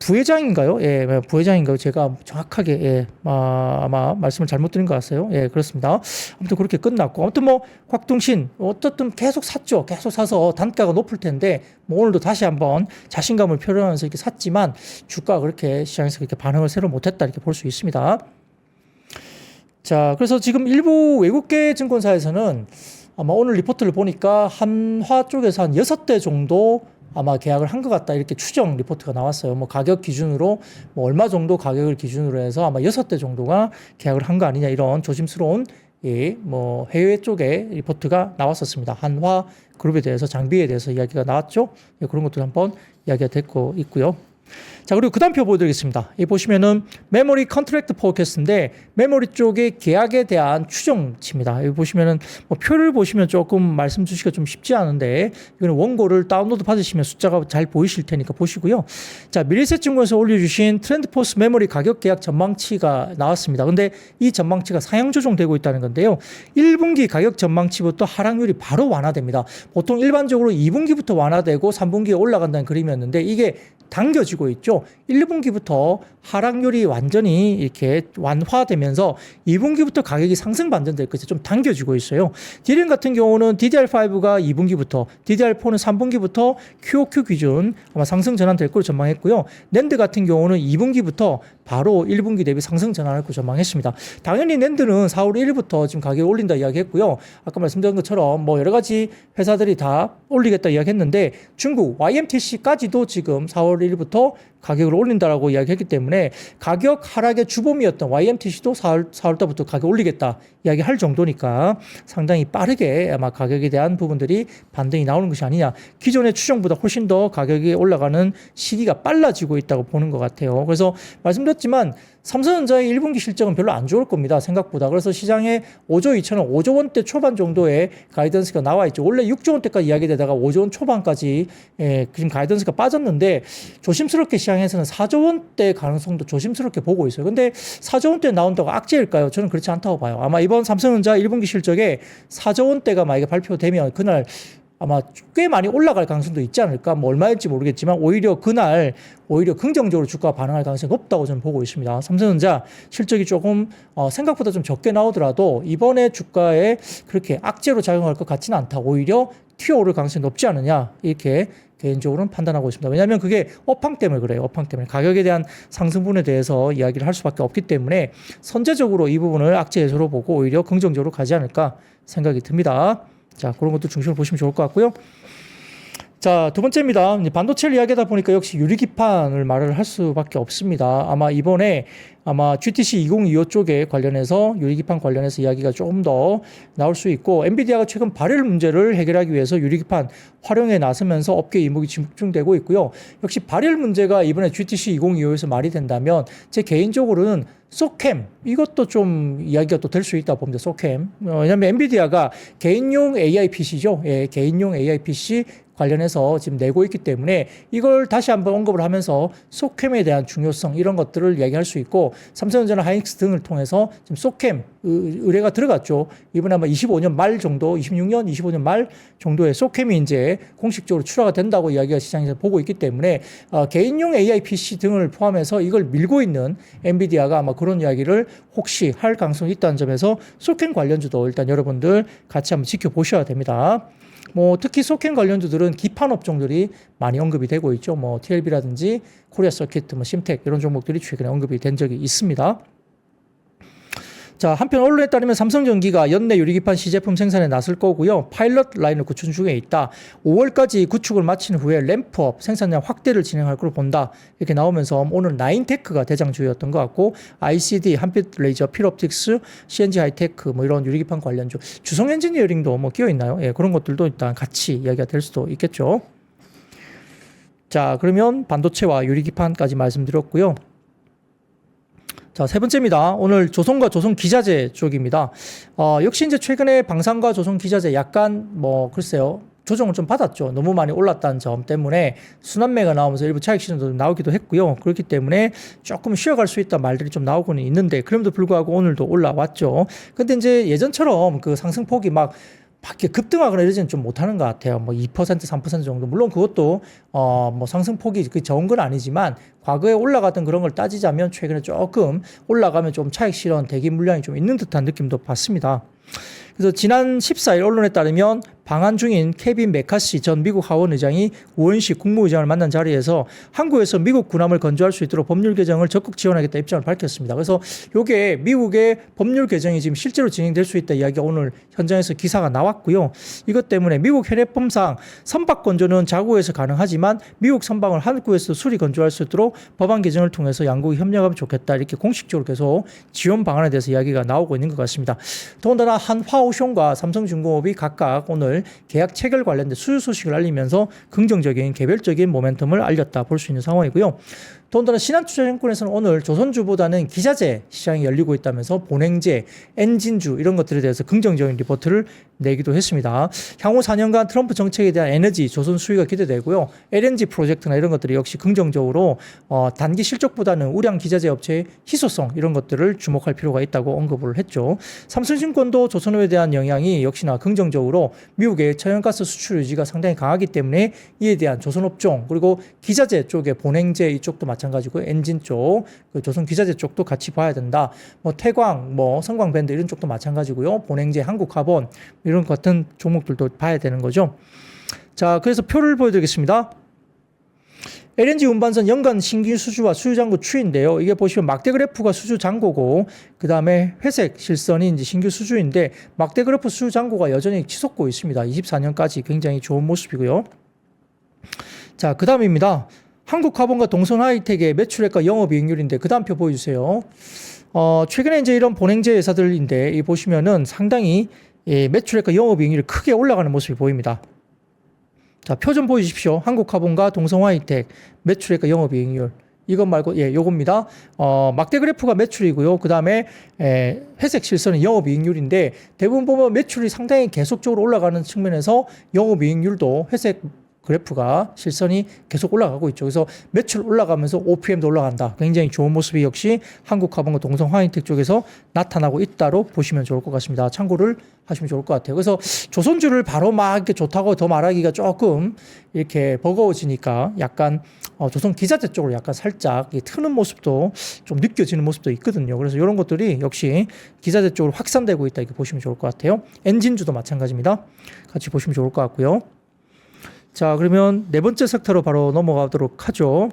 부회장인가요? 예, 부회장인가요? 제가 정확하게, 예, 아마 말씀을 잘못 드린 것 같아요. 예, 그렇습니다. 아무튼 그렇게 끝났고. 아무튼 뭐, 곽동신, 어떻든 계속 샀죠. 계속 사서 단가가 높을 텐데, 뭐 오늘도 다시 한번 자신감을 표현하면서 이렇게 샀지만, 주가가 그렇게 시장에서 그렇게 반응을 새로 못했다. 이렇게 볼 수 있습니다. 자, 그래서 지금 일부 외국계 증권사에서는 아마 오늘 리포트를 보니까 한화 쪽에서 한 6대 정도 아마 계약을 한 것 같다 이렇게 추정 리포트가 나왔어요. 뭐 가격 기준으로 뭐 얼마 정도 가격을 기준으로 해서 아마 6대 정도가 계약을 한 거 아니냐 이런 조심스러운 뭐 해외 쪽에 리포트가 나왔었습니다. 한화 그룹에 대해서 장비에 대해서 이야기가 나왔죠. 예, 그런 것도 한번 이야기가 됐고 있고요. 자, 그리고 그 다음 표 보여드리겠습니다. 이 보시면은 메모리 컨트랙트 포캐스트인데 메모리 쪽의 계약에 대한 추정치입니다. 여기 보시면은 뭐 표를 보시면 조금 말씀 주시기가 좀 쉽지 않은데 이거는 원고를 다운로드 받으시면 숫자가 잘 보이실 테니까 보시고요. 자, 미래세증권에서 올려주신 트렌드포스 메모리 가격 계약 전망치가 나왔습니다. 근데 이 전망치가 상향 조정되고 있다는 건데요. 1분기 가격 전망치부터 하락률이 바로 완화됩니다. 보통 일반적으로 2분기부터 완화되고 3분기에 올라간다는 그림이었는데 이게 당겨지고 있죠. 1분기부터 하락률이 완전히 이렇게 완화되면서 2분기부터 가격이 상승 반전될 것이 좀 당겨지고 있어요. D램 같은 경우는 DDR5가 2분기부터, DDR4는 3분기부터 QOQ 기준 아마 상승 전환될 걸로 전망했고요. 낸드 같은 경우는 2분기부터 바로 1분기 대비 상승 전환할 걸로 전망했습니다. 당연히 낸드는 4월 1일부터 지금 가격을 올린다 이야기했고요. 아까 말씀드린 것처럼 뭐 여러 가지 회사들이 다 올리겠다 이야기했는데 중국 YMTC까지도 지금 4월 1일부터 가격을 올린다라고 이야기했기 때문에 가격 하락의 주범이었던 YMTC도 4월달부터 가격 올리겠다 이야기할 정도니까 상당히 빠르게 아마 가격에 대한 부분들이 반등이 나오는 것이 아니냐. 기존의 추정보다 훨씬 더 가격이 올라가는 시기가 빨라지고 있다고 보는 것 같아요. 그래서 말씀드렸지만 삼성전자의 1분기 실적은 별로 안 좋을 겁니다. 생각보다. 그래서 시장에 5조 2천원, 5조 원대 초반 정도의 가이던스가 나와 있죠. 원래 6조 원대까지 이야기되다가 5조 원 초반까지 지금 가이던스가 빠졌는데 조심스럽게 시장에서는 4조 원대 가능성도 조심스럽게 보고 있어요. 근데 4조 원대 나온다고 악재일까요? 저는 그렇지 않다고 봐요. 아마 이번 삼성전자 1분기 실적에 4조 원대가 만약에 발표되면 그날 아마 꽤 많이 올라갈 가능성도 있지 않을까? 뭐 얼마일지 모르겠지만 오히려 그날 긍정적으로 주가가 반응할 가능성이 높다고 저는 보고 있습니다. 삼성전자 실적이 조금 생각보다 좀 적게 나오더라도 이번에 주가에 그렇게 악재로 작용할 것 같지는 않다. 오히려 튀어오를 가능성이 높지 않느냐 이렇게 개인적으로는 판단하고 있습니다. 왜냐하면 그게 업황 때문에 그래요. 업황 때문에 가격에 대한 상승분에 대해서 이야기를 할 수밖에 없기 때문에 선제적으로 이 부분을 악재 해소로 보고 오히려 긍정적으로 가지 않을까 생각이 듭니다. 자, 그런 것도 중심으로 보시면 좋을 것 같고요. 자, 두 번째입니다. 반도체를 이야기하다 보니까 역시 유리기판을 말을 할 수밖에 없습니다. 아마 이번에 GTC 2025 쪽에 관련해서 유리기판 관련해서 이야기가 조금 더 나올 수 있고 엔비디아가 최근 발열 문제를 해결하기 위해서 유리기판 활용에 나서면서 업계 이목이 집중되고 있고요. 역시 발열 문제가 이번에 GTC 2025에서 말이 된다면 제 개인적으로는 소캠 이것도 좀 이야기가 또 될 수 있다고 봅니다. 소캠 왜냐하면 엔비디아가 개인용 AI PC죠. 예, 개인용 AI PC 관련해서 지금 내고 있기 때문에 이걸 다시 한번 언급을 하면서 소캠에 대한 중요성 이런 것들을 이야기할 수 있고 삼성전자나 하이닉스 등을 통해서 지금 소캠 의뢰가 들어갔죠. 이번에 아마 25년 말 정도, 26년, 25년 말 정도에 소캠이 이제 공식적으로 출하가 된다고 이야기가 시장에서 보고 있기 때문에 개인용 AI PC 등을 포함해서 이걸 밀고 있는 엔비디아가 아마 그런 이야기를 혹시 할 가능성이 있다는 점에서 소캠 관련주도 일단 여러분들 같이 한번 지켜보셔야 됩니다. 뭐 특히 소캠 관련주들은 기판 업종들이 많이 언급이 되고 있죠. 뭐 TLB라든지 코리아 서킷, 뭐 심텍 이런 종목들이 최근에 언급이 된 적이 있습니다. 자, 한편 언론에 따르면 삼성전기가 연내 유리기판 시제품 생산에 나설 거고요. 파일럿 라인을 구축 중에 있다. 5월까지 구축을 마친 후에 램프업 생산량 확대를 진행할 걸로 본다. 이렇게 나오면서 오늘 나인테크가 대장주였던 것 같고 ICD, 한빛 레이저, 필옵틱스, CNG 하이테크 뭐 이런 유리기판 관련주, 주성 엔지니어링도 뭐 끼어 있나요? 예, 그런 것들도 일단 같이 이야기가 될 수도 있겠죠. 자, 그러면 반도체와 유리기판까지 말씀드렸고요. 자, 세 번째입니다. 오늘 조선과 조선기자재 쪽입니다. 역시 이제 최근에 방산과 조선기자재 약간 뭐 글쎄요. 조정을 좀 받았죠. 너무 많이 올랐다는 점 때문에 순환매가 나오면서 일부 차익 시즌도 나오기도 했고요. 그렇기 때문에 조금 쉬어갈 수 있다 말들이 좀 나오고는 있는데 그럼에도 불구하고 오늘도 올라왔죠. 근데 이제 예전처럼 그 상승폭이 막 밖에 급등하거나 이러지는 좀 못하는 것 같아요. 뭐 2%, 3% 정도. 물론 그것도 뭐 상승폭이 그 적은 건 아니지만 과거에 올라갔던 그런 걸 따지자면 최근에 조금 올라가면 좀 차익 실현 대기 물량이 좀 있는 듯한 느낌도 받습니다. 그래서 지난 14일 언론에 따르면 방한 중인 케빈 메카시 전 미국 하원 의장이 우원식 국무의장을 만난 자리에서 한국에서 미국 군함을 건조할 수 있도록 법률 개정을 적극 지원하겠다 입장을 밝혔습니다. 그래서 이게 미국의 법률 개정이 지금 실제로 진행될 수 있다 이야기가 오늘 현장에서 기사가 나왔고요. 이것 때문에 미국 현행법상 선박 건조는 자국에서 가능하지만 미국 선박을 한국에서 수리 건조할 수 있도록 법안 개정을 통해서 양국이 협력하면 좋겠다 이렇게 공식적으로 계속 지원 방안에 대해서 이야기가 나오고 있는 것 같습니다. 더군다나 한화오션과 삼성중공업이 각각 오늘 계약 체결 관련된 수주 소식을 알리면서 긍정적인 개별적인 모멘텀을 알렸다 볼 수 있는 상황이고요. 더군다나 신한투자증권에서는 오늘 조선주보다는 기자재 시장이 열리고 있다면서 본행제, 엔진주 이런 것들에 대해서 긍정적인 리포트를 내기도 했습니다. 향후 4년간 트럼프 정책에 대한 에너지, 조선 수위가 기대되고요. LNG 프로젝트나 이런 것들이 역시 긍정적으로 단기 실적보다는 우량 기자재 업체의 희소성 이런 것들을 주목할 필요가 있다고 언급을 했죠. 삼성증권도 조선업에 대한 영향이 역시나 긍정적으로 미국의 천연가스 수출 유지가 상당히 강하기 때문에 이에 대한 조선업종 그리고 기자재 쪽의 본행제 이쪽도 마찬가지고 엔진 쪽, 그 조선 기자재 쪽도 같이 봐야 된다. 뭐 태광, 뭐 성광밴드 이런 쪽도 마찬가지고요. 본행제, 한국카본 이런 같은 종목들도 봐야 되는 거죠. 자, 그래서 표를 보여드리겠습니다. LNG 운반선 연간 신규 수주와 수주 잔고 추이인데요. 이게 보시면 막대 그래프가 수주 잔고고 그 다음에 회색 실선이 이제 신규 수주인데 막대 그래프 수주 잔고가 여전히 치솟고 있습니다. 24년까지 굉장히 좋은 모습이고요. 자, 그 다음입니다. 한국카본과 동선하이텍의 매출액과 영업이익률인데 그 다음 표 보여주세요. 최근에 이제 이런 본행제 회사들인데 이 보시면은 상당히 매출액과 영업이익률이 크게 올라가는 모습이 보입니다. 자, 표 좀 보여주십시오. 한국카본과 동성화이텍 매출액과 영업이익률. 이것 말고 요겁니다. 막대 그래프가 매출이고요. 그 다음에 회색 실선은 영업이익률인데 대부분 보면 매출이 상당히 계속적으로 올라가는 측면에서 영업이익률도 회색 그래프가 실선이 계속 올라가고 있죠. 그래서 매출 올라가면서 OPM도 올라간다. 굉장히 좋은 모습이 역시 한국카본과 동성화이텍 쪽에서 나타나고 있다로 보시면 좋을 것 같습니다. 참고를 하시면 좋을 것 같아요. 그래서 조선주를 바로 막 이렇게 좋다고 더 말하기가 조금 이렇게 버거워지니까 약간 조선 기자재 쪽으로 약간 살짝 트는 모습도 좀 느껴지는 모습도 있거든요. 그래서 이런 것들이 역시 기자재 쪽으로 확산되고 있다 이렇게 보시면 좋을 것 같아요. 엔진주도 마찬가지입니다. 같이 보시면 좋을 것 같고요. 자, 그러면 네 번째 섹터로 바로 넘어가도록 하죠.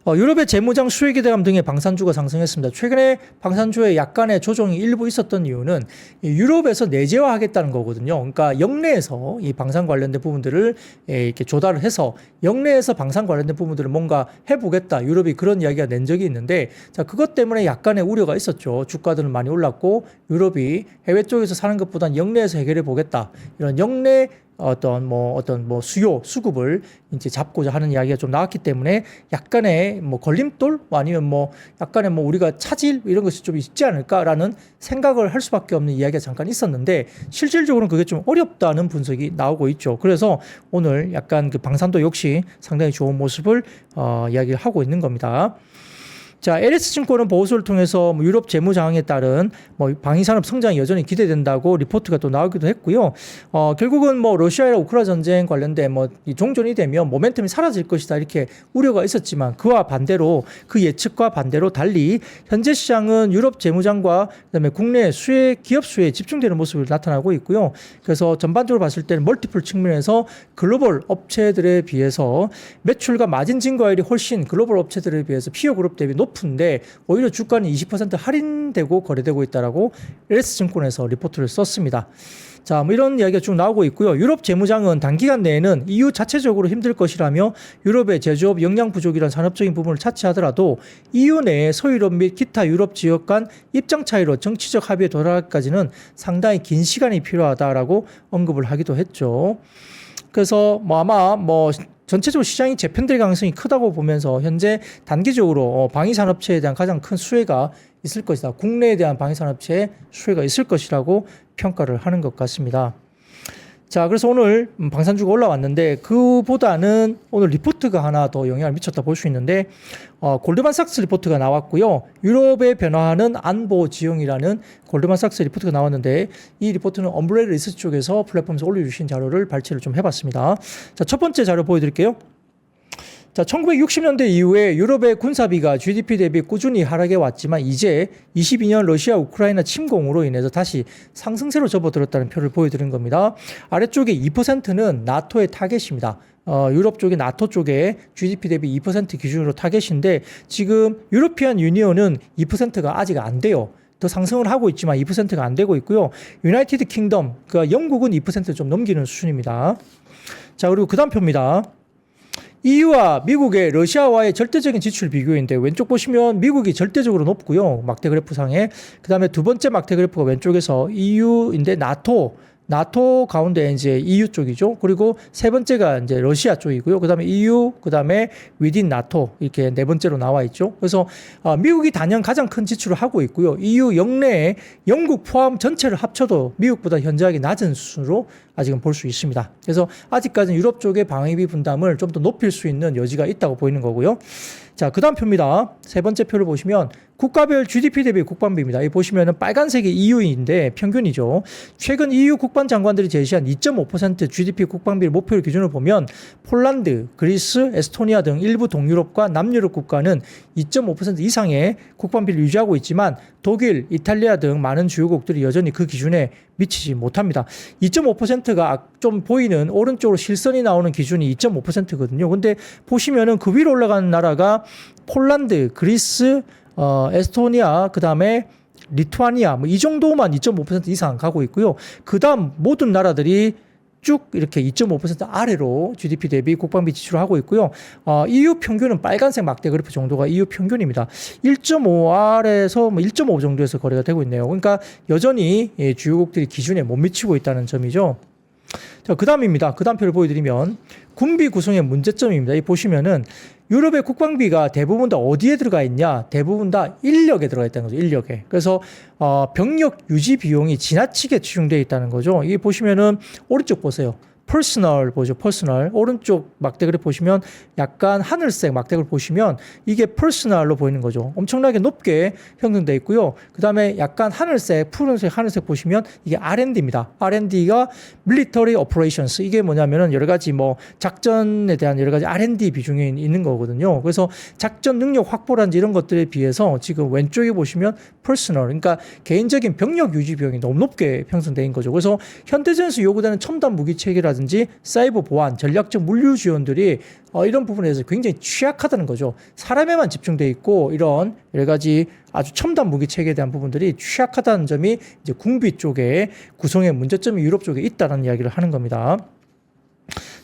유럽의 재무장 수혜 기대감 등의 방산주가 상승했습니다. 최근에 방산주에 약간의 조정이 일부 있었던 이유는 유럽에서 내재화하겠다는 거거든요. 그러니까 역내에서 이 방산 관련된 부분들을 이렇게 조달을 해서 역내에서 방산 관련된 부분들을 뭔가 해보겠다. 유럽이 그런 이야기가 낸 적이 있는데, 자, 그것 때문에 약간의 우려가 있었죠. 주가들은 많이 올랐고 유럽이 해외 쪽에서 사는 것보다는 역내에서 해결해 보겠다. 이런 역내 어떤 수요, 수급을 이제 잡고자 하는 이야기가 좀 나왔기 때문에 약간의 걸림돌 아니면 약간의 우리가 차질 이런 것이 좀 있지 않을까라는 생각을 할 수밖에 없는 이야기가 잠깐 있었는데 실질적으로는 그게 좀 어렵다는 분석이 나오고 있죠. 그래서 오늘 약간 그 방산도 역시 상당히 좋은 모습을 이야기를 하고 있는 겁니다. 자, LS증권은 보고서를 통해서 뭐 유럽 재무 상황에 따른 뭐 방위산업 성장이 여전히 기대된다고 리포트가 또 나오기도 했고요. 결국은 뭐 러시아랑 우크라이나 전쟁 관련된 뭐 이 종전이 되면 모멘텀이 사라질 것이다 이렇게 우려가 있었지만 그와 반대로 그 예측과 반대로 달리 현재 시장은 유럽 재무장과 그다음에 국내 수혜 기업 수혜에 집중되는 모습을 나타나고 있고요. 그래서 전반적으로 봤을 때는 멀티플 측면에서 글로벌 업체들에 비해서 매출과 마진 증가율이 훨씬 글로벌 업체들에 비해서 피어 그룹 대비 높은데 오히려 주가는 20% 할인되고 거래되고 있다라고 LS증권에서 리포트를 썼습니다. 자, 뭐 이런 이야기가 쭉 나오고 있고요. 유럽 재무장은 단기간 내에는 EU 자체적으로 힘들 것이라며 유럽의 제조업 역량 부족이란 산업적인 부분을 차치하더라도 EU 내에 서유럽 및 기타 유럽 지역 간 입장 차이로 정치적 합의에 도달하기까지는 상당히 긴 시간이 필요하다라고 언급을 하기도 했죠. 그래서 뭐 아마 뭐 전체적으로 시장이 재편될 가능성이 크다고 보면서 현재 단기적으로 방위산업체에 대한 가장 큰 수혜가 있을 것이다. 국내에 대한 방위산업체의 수혜가 있을 것이라고 평가를 하는 것 같습니다. 자, 그래서 오늘 방산주가 올라왔는데 그보다는 오늘 리포트가 하나 더 영향을 미쳤다 볼 수 있는데 골드만삭스 리포트가 나왔고요. 유럽의 변화하는 안보 지형이라는 골드만삭스 리포트가 나왔는데 이 리포트는 엄브레라 리서치 쪽에서 플랫폼에서 올려주신 자료를 발췌를 좀 해봤습니다. 자, 첫 번째 자료 보여드릴게요. 자, 1960년대 이후에 유럽의 군사비가 GDP 대비 꾸준히 하락해 왔지만 이제 22년 러시아 우크라이나 침공으로 인해서 다시 상승세로 접어들었다는 표를 보여드린 겁니다. 아래쪽에 2%는 나토의 타겟입니다. 유럽 쪽에 나토 쪽에 GDP 대비 2% 기준으로 타겟인데 지금 유로피안 유니온은 2%가 아직 안 돼요. 더 상승을 하고 있지만 2%가 안 되고 있고요. 유나이티드 킹덤, 그러니까 영국은 2% 좀 넘기는 수준입니다. 자, 그리고 그 다음 표입니다. EU와 미국의 러시아와의 절대적인 지출 비교인데 왼쪽 보시면 미국이 절대적으로 높고요. 막대 그래프상에. 그 다음에 두 번째 막대 그래프가 왼쪽에서 EU인데 나토 가운데 이제 EU 쪽이죠. 그리고 세 번째가 이제 러시아 쪽이고요. 그 다음에 EU, 그 다음에 within 나토 이렇게 네 번째로 나와 있죠. 그래서 미국이 단연 가장 큰 지출을 하고 있고요. EU 영내에 영국 포함 전체를 합쳐도 미국보다 현저하게 낮은 수준으로 아직은 볼 수 있습니다. 그래서 아직까지는 유럽 쪽의 방위비 분담을 좀 더 높일 수 있는 여지가 있다고 보이는 거고요. 자, 그 다음 표입니다. 세 번째 표를 보시면 국가별 GDP 대비 국방비입니다. 이 보시면은 빨간색이 EU인데 평균이죠. 최근 EU 국방 장관들이 제시한 2.5% GDP 국방비를 목표를 기준으로 보면 폴란드, 그리스, 에스토니아 등 일부 동유럽과 남유럽 국가는 2.5% 이상의 국방비를 유지하고 있지만 독일, 이탈리아 등 많은 주요국들이 여전히 그 기준에 미치지 못합니다. 2.5%가 좀 보이는 오른쪽으로 실선이 나오는 기준이 2.5%거든요. 근데 보시면은 그 위로 올라가는 나라가 폴란드, 그리스, 에스토니아, 그 다음에 리투아니아, 뭐 이 정도만 2.5% 이상 가고 있고요. 그 다음 모든 나라들이 쭉 이렇게 2.5% 아래로 GDP 대비 국방비 지출을 하고 있고요. EU 평균은 빨간색 막대 그래프 정도가 EU 평균입니다. 1.5 아래에서 뭐 1.5 정도에서 거래가 되고 있네요. 그러니까 여전히 주요국들이 기준에 못 미치고 있다는 점이죠. 자, 그 다음입니다. 그 다음 표를 보여드리면 군비 구성의 문제점입니다. 이 보시면은 유럽의 국방비가 대부분 다 어디에 들어가 있냐? 대부분 다 인력에 들어가 있다는 거죠. 인력에. 그래서 병력 유지 비용이 지나치게 치중되어 있다는 거죠. 이 보시면은 오른쪽 보세요. 퍼스널 보죠. 퍼스널. 오른쪽 막대 그래프 보시면 약간 하늘색 막대 그래프 보시면 이게 퍼스널로 보이는 거죠. 엄청나게 높게 형성되어 있고요. 그 다음에 약간 하늘색, 푸른색, 하늘색 보시면 이게 R&D입니다. R&D가 Military Operations. 이게 뭐냐면은 여러 가지 뭐 작전에 대한 여러 가지 R&D 비중이 있는 거거든요. 그래서 작전 능력 확보라든지 이런 것들에 비해서 지금 왼쪽에 보시면 퍼스널. 그러니까 개인적인 병력 유지 비용이 너무 높게 형성되어 있는 거죠. 그래서 현대전에서 요구되는 첨단 무기 체계라든지 사이버 보안, 전략적 물류 지원들이 이런 부분에 대해서 굉장히 취약하다는 거죠. 사람에만 집중되어 있고 이런 여러 가지 아주 첨단 무기 체계에 대한 부분들이 취약하다는 점이 이제 군비 쪽에 구성의 문제점이 유럽 쪽에 있다는 이야기를 하는 겁니다.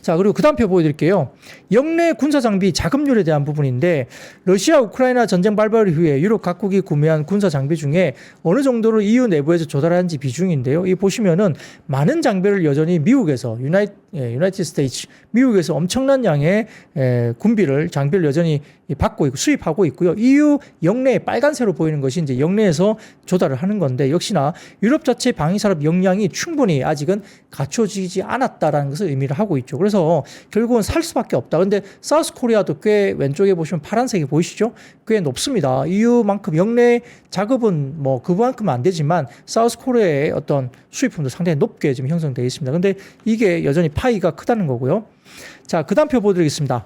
자, 그리고 그 다음 표 보여드릴게요. 역내 군사장비 자금률에 대한 부분인데 러시아 우크라이나 전쟁 발발 이후에 유럽 각국이 구매한 군사장비 중에 어느 정도로 EU 내부에서 조달하는지 비중인데요. 이 보시면은 많은 장비를 여전히 미국에서 유나이티드 스테이츠, 미국에서 엄청난 양의 군비를, 장비를 여전히 받고 있고 수입하고 있고요. EU 영내에 빨간색으로 보이는 것이 이제 영내에서 조달을 하는 건데, 역시나 유럽 자체 방위산업 역량이 충분히 아직은 갖춰지지 않았다라는 것을 의미를 하고 있죠. 그래서 결국은 살 수밖에 없다. 근데 사우스 코리아도 꽤 왼쪽에 보시면 파란색이 보이시죠? 꽤 높습니다. EU만큼 영내 자급은 뭐 그만큼은 안 되지만 사우스 코리아의 어떤 수입품도 상당히 높게 지금 형성되어 있습니다. 근데 이게 여전히 파이가 크다는 거고요. 자, 그 다음 표 보여드리겠습니다.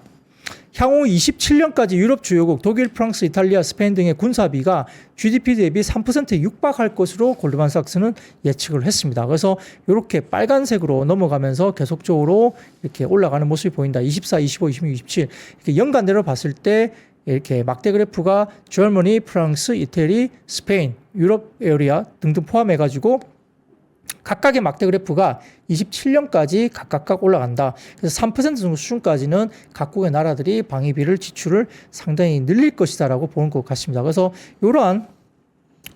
향후 27년까지 유럽 주요국 독일, 프랑스, 이탈리아, 스페인 등의 군사비가 GDP 대비 3%에 육박할 것으로 골드만삭스는 예측을 했습니다. 그래서 이렇게 빨간색으로 넘어가면서 계속적으로 이렇게 올라가는 모습이 보인다. 24, 25, 26, 27 이렇게 연간대로 봤을 때 이렇게 막대 그래프가 저머니, 프랑스, 이태리, 스페인, 유럽 에어리아 등등 포함해가지고 각각의 막대 그래프가 27년까지 각각 올라간다. 그래서 3% 정도 수준까지는 각국의 나라들이 방위비를 지출을 상당히 늘릴 것이다라고 보는 것 같습니다. 그래서 이러한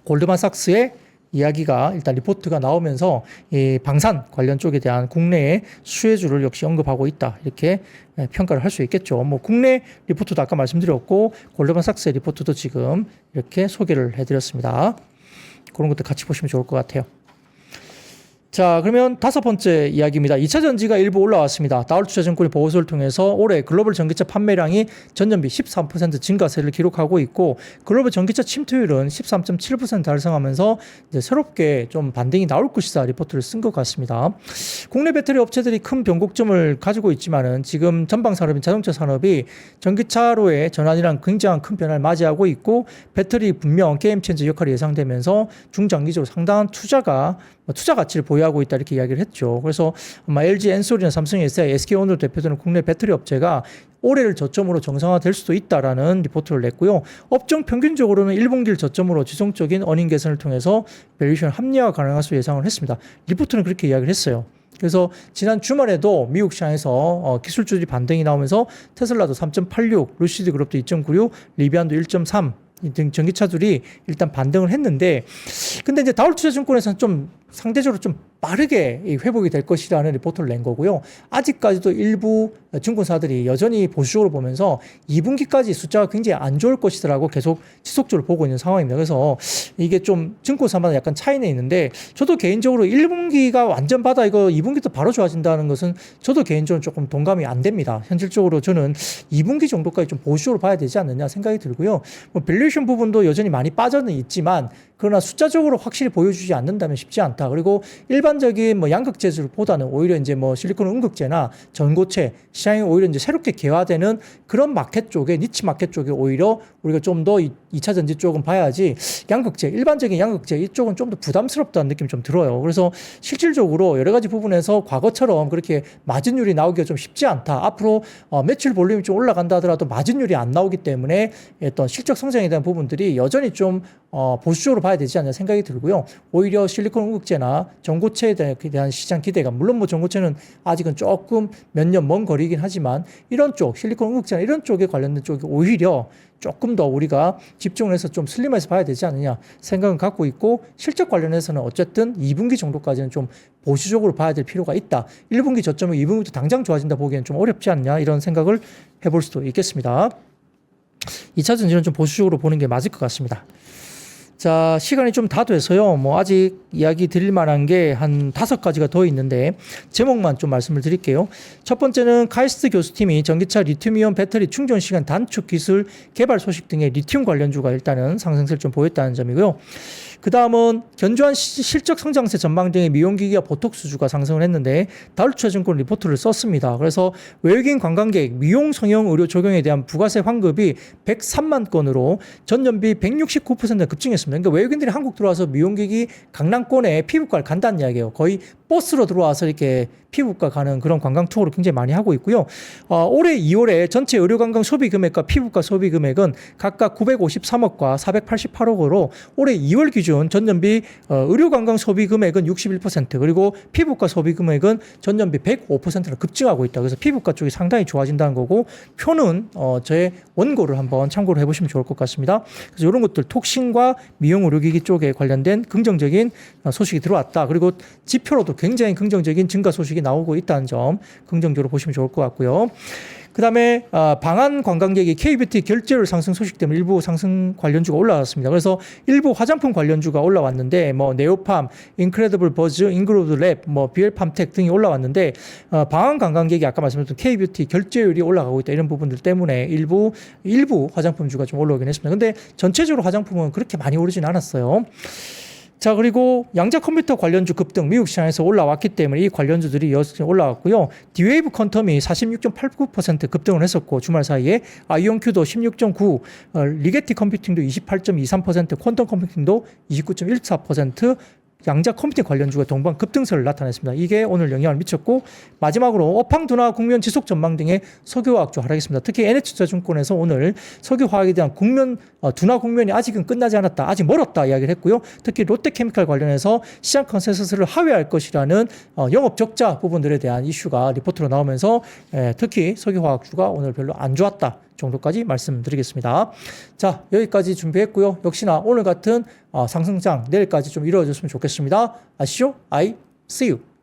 골드만삭스의 이야기가 일단 리포트가 나오면서 이 방산 관련 쪽에 대한 국내의 수혜주를 역시 언급하고 있다. 이렇게 평가를 할 수 있겠죠. 뭐 국내 리포트도 아까 말씀드렸고 골드만삭스의 리포트도 지금 이렇게 소개를 해드렸습니다. 그런 것도 같이 보시면 좋을 것 같아요. 자, 그러면 다섯 번째 이야기입니다. 2차 전지가 일부 올라왔습니다. 다울투자증권의 보고서를 통해서 올해 글로벌 전기차 판매량이 전년비 13% 증가세를 기록하고 있고, 글로벌 전기차 침투율은 13.7% 달성하면서 이제 새롭게 좀 반등이 나올 것이다 리포트를 쓴 것 같습니다. 국내 배터리 업체들이 큰 변곡점을 가지고 있지만은 지금 전방 산업인 자동차 산업이 전기차로의 전환이란 굉장한 큰 변화를 맞이하고 있고, 배터리 분명 게임 체인저 역할이 예상되면서 중장기적으로 상당한 투자 가치를 보유하고 있다 이렇게 이야기를 했죠. 그래서 아마 LG 엔솔이나 삼성 SDI, SK온으로 대표되는 국내 배터리 업체가 올해를 저점으로 정상화될 수도 있다라는 리포트를 냈고요. 업종 평균적으로는 1분기를 저점으로 지속적인 어닝 개선을 통해서 밸류에이션 합리화 가능할 수 예상을 했습니다. 리포트는 그렇게 이야기를 했어요. 그래서 지난 주말에도 미국 시장에서 기술주들이 반등이 나오면서 테슬라도 3.86, 루시드 그룹도 2.96, 리비안도 1.3 등 전기차들이 일단 반등을 했는데, 근데 이제 다울투자증권에서는 좀 상대적으로 좀 빠르게 회복이 될 것이라는 리포트를 낸 거고요. 아직까지도 일부 증권사들이 여전히 보수적으로 보면서 2분기까지 숫자가 굉장히 안 좋을 것이라고 계속 지속적으로 보고 있는 상황입니다. 그래서 이게 좀 증권사마다 약간 차이는 있는데, 저도 개인적으로 1분기가 완전 바다 이거 2분기도 바로 좋아진다는 것은 저도 개인적으로 조금 동감이 안 됩니다. 현실적으로 저는 2분기 정도까지 좀 보수적으로 봐야 되지 않느냐 생각이 들고요. 뭐 밸류에이션 부분도 여전히 많이 빠져는 있지만, 그러나 숫자적으로 확실히 보여주지 않는다면 쉽지 않다. 그리고 일반적인 뭐 양극재보다는 오히려 이제 뭐 실리콘 음극재나 전고체 시장이 오히려 이제 새롭게 개화되는 그런 마켓 쪽에, 니치 마켓 쪽에 오히려 우리가 좀 더 2차 전지 쪽은 봐야지, 양극재, 일반적인 양극재 이쪽은 좀 더 부담스럽다는 느낌이 좀 들어요. 그래서 실질적으로 여러 가지 부분에서 과거처럼 그렇게 마진율이 나오기가 좀 쉽지 않다. 앞으로 매출 볼륨이 좀 올라간다 하더라도 마진율이 안 나오기 때문에 어떤 실적 성장에 대한 부분들이 여전히 좀 보수적으로 봐야 되지 않나 생각이 들고요. 오히려 실리콘 음극재나 전고체에 대한 시장 기대가, 물론 뭐 전고체는 아직은 조금 몇 년 먼 거리긴 하지만 이런 쪽 실리콘 음극재나 이런 쪽에 관련된 쪽이 오히려 조금 더 우리가 집중을 해서 좀 슬림해서 봐야 되지 않느냐 생각은 갖고 있고, 실적 관련해서는 어쨌든 2분기 정도까지는 좀 보수적으로 봐야 될 필요가 있다. 1분기 저점이 2분기부터 당장 좋아진다 보기에는 좀 어렵지 않냐 이런 생각을 해볼 수도 있겠습니다. 2차 전지는 좀 보수적으로 보는 게 맞을 것 같습니다. 자, 시간이 좀 다 돼서요. 뭐 아직 이야기 드릴 만한 게 한 5가지가 더 있는데 제목만 좀 말씀을 드릴게요. 첫 번째는 카이스트 교수팀이 전기차 리튬이온 배터리 충전 시간 단축 기술 개발 소식 등의 리튬 관련주가 일단은 상승세를 좀 보였다는 점이고요. 그 다음은 견조한 실적 성장세 전망 등의 미용기기와 보톡스주가 상승을 했는데 다울투자증권 리포트를 썼습니다. 그래서 외국인 관광객 미용 성형 의료 적용에 대한 부가세 환급이 103만 건으로 전년비 169% 급증했습니다. 그러니까 외국인들이 한국 들어와서 미용기기 강남권에 피부과를 간다는 이야기예요. 거의 버스로 들어와서 이렇게 피부과 가는 그런 관광 투어를 굉장히 많이 하고 있고요. 올해 2월에 전체 의료관광 소비 금액과 피부과 소비 금액은 각각 953억과 488억으로 올해 2월 기준 전년비 의료관광 소비 금액은 61%, 그리고 피부과 소비 금액은 전년비 105%로 급증하고 있다. 그래서 피부과 쪽이 상당히 좋아진다는 거고, 표는 저의 원고를 한번 참고를 해보시면 좋을 것 같습니다. 그래서 이런 것들 톡신과 미용 의료기기 쪽에 관련된 긍정적인 소식이 들어왔다. 그리고 지표로도 굉장히 긍정적인 증가 소식이 나오고 있다는 점 긍정적으로 보시면 좋을 것 같고요. 그 다음에 방한 관광객이 K뷰티 결제율 상승 소식 때문에 일부 상승 관련주가 올라왔습니다. 그래서 일부 화장품 관련주가 올라왔는데 뭐 네오팜, 인크레디블 버즈, 잉그로드 랩, 뭐 비엘팜텍 등이 올라왔는데 방한 관광객이 아까 말씀드렸던 K뷰티 결제율이 올라가고 있다 이런 부분들 때문에 일부 화장품주가 좀 올라오긴 했습니다. 근데 전체적으로 화장품은 그렇게 많이 오르진 않았어요. 자, 그리고 양자 컴퓨터 관련주 급등 미국 시장에서 올라왔기 때문에 이 관련주들이 여전히 올라왔고요. 디웨이브 퀀텀이 46.89% 급등을 했었고 주말 사이에 아이온큐도 16.9, 리게티 컴퓨팅도 28.23%, 퀀텀 컴퓨팅도 29.14%, 양자 컴퓨팅 관련주가 동반 급등세를 나타냈습니다. 이게 오늘 영향을 미쳤고 마지막으로 업황 둔화 국면 지속 전망 등의 석유화학주 하락했습니다. 특히 NH투자증권에서 오늘 석유화학에 대한 둔화 국면이 아직은 끝나지 않았다. 아직 멀었다 이야기를 했고요. 특히 롯데케미칼 관련해서 시장 컨센서스를 하회할 것이라는 영업 적자 부분들에 대한 이슈가 리포트로 나오면서 특히 석유화학주가 오늘 별로 안 좋았다. 정도까지 말씀드리겠습니다. 자, 여기까지 준비했고요. 역시나 오늘 같은 상승장 내일까지 좀 이루어졌으면 좋겠습니다. 아시죠? I see you.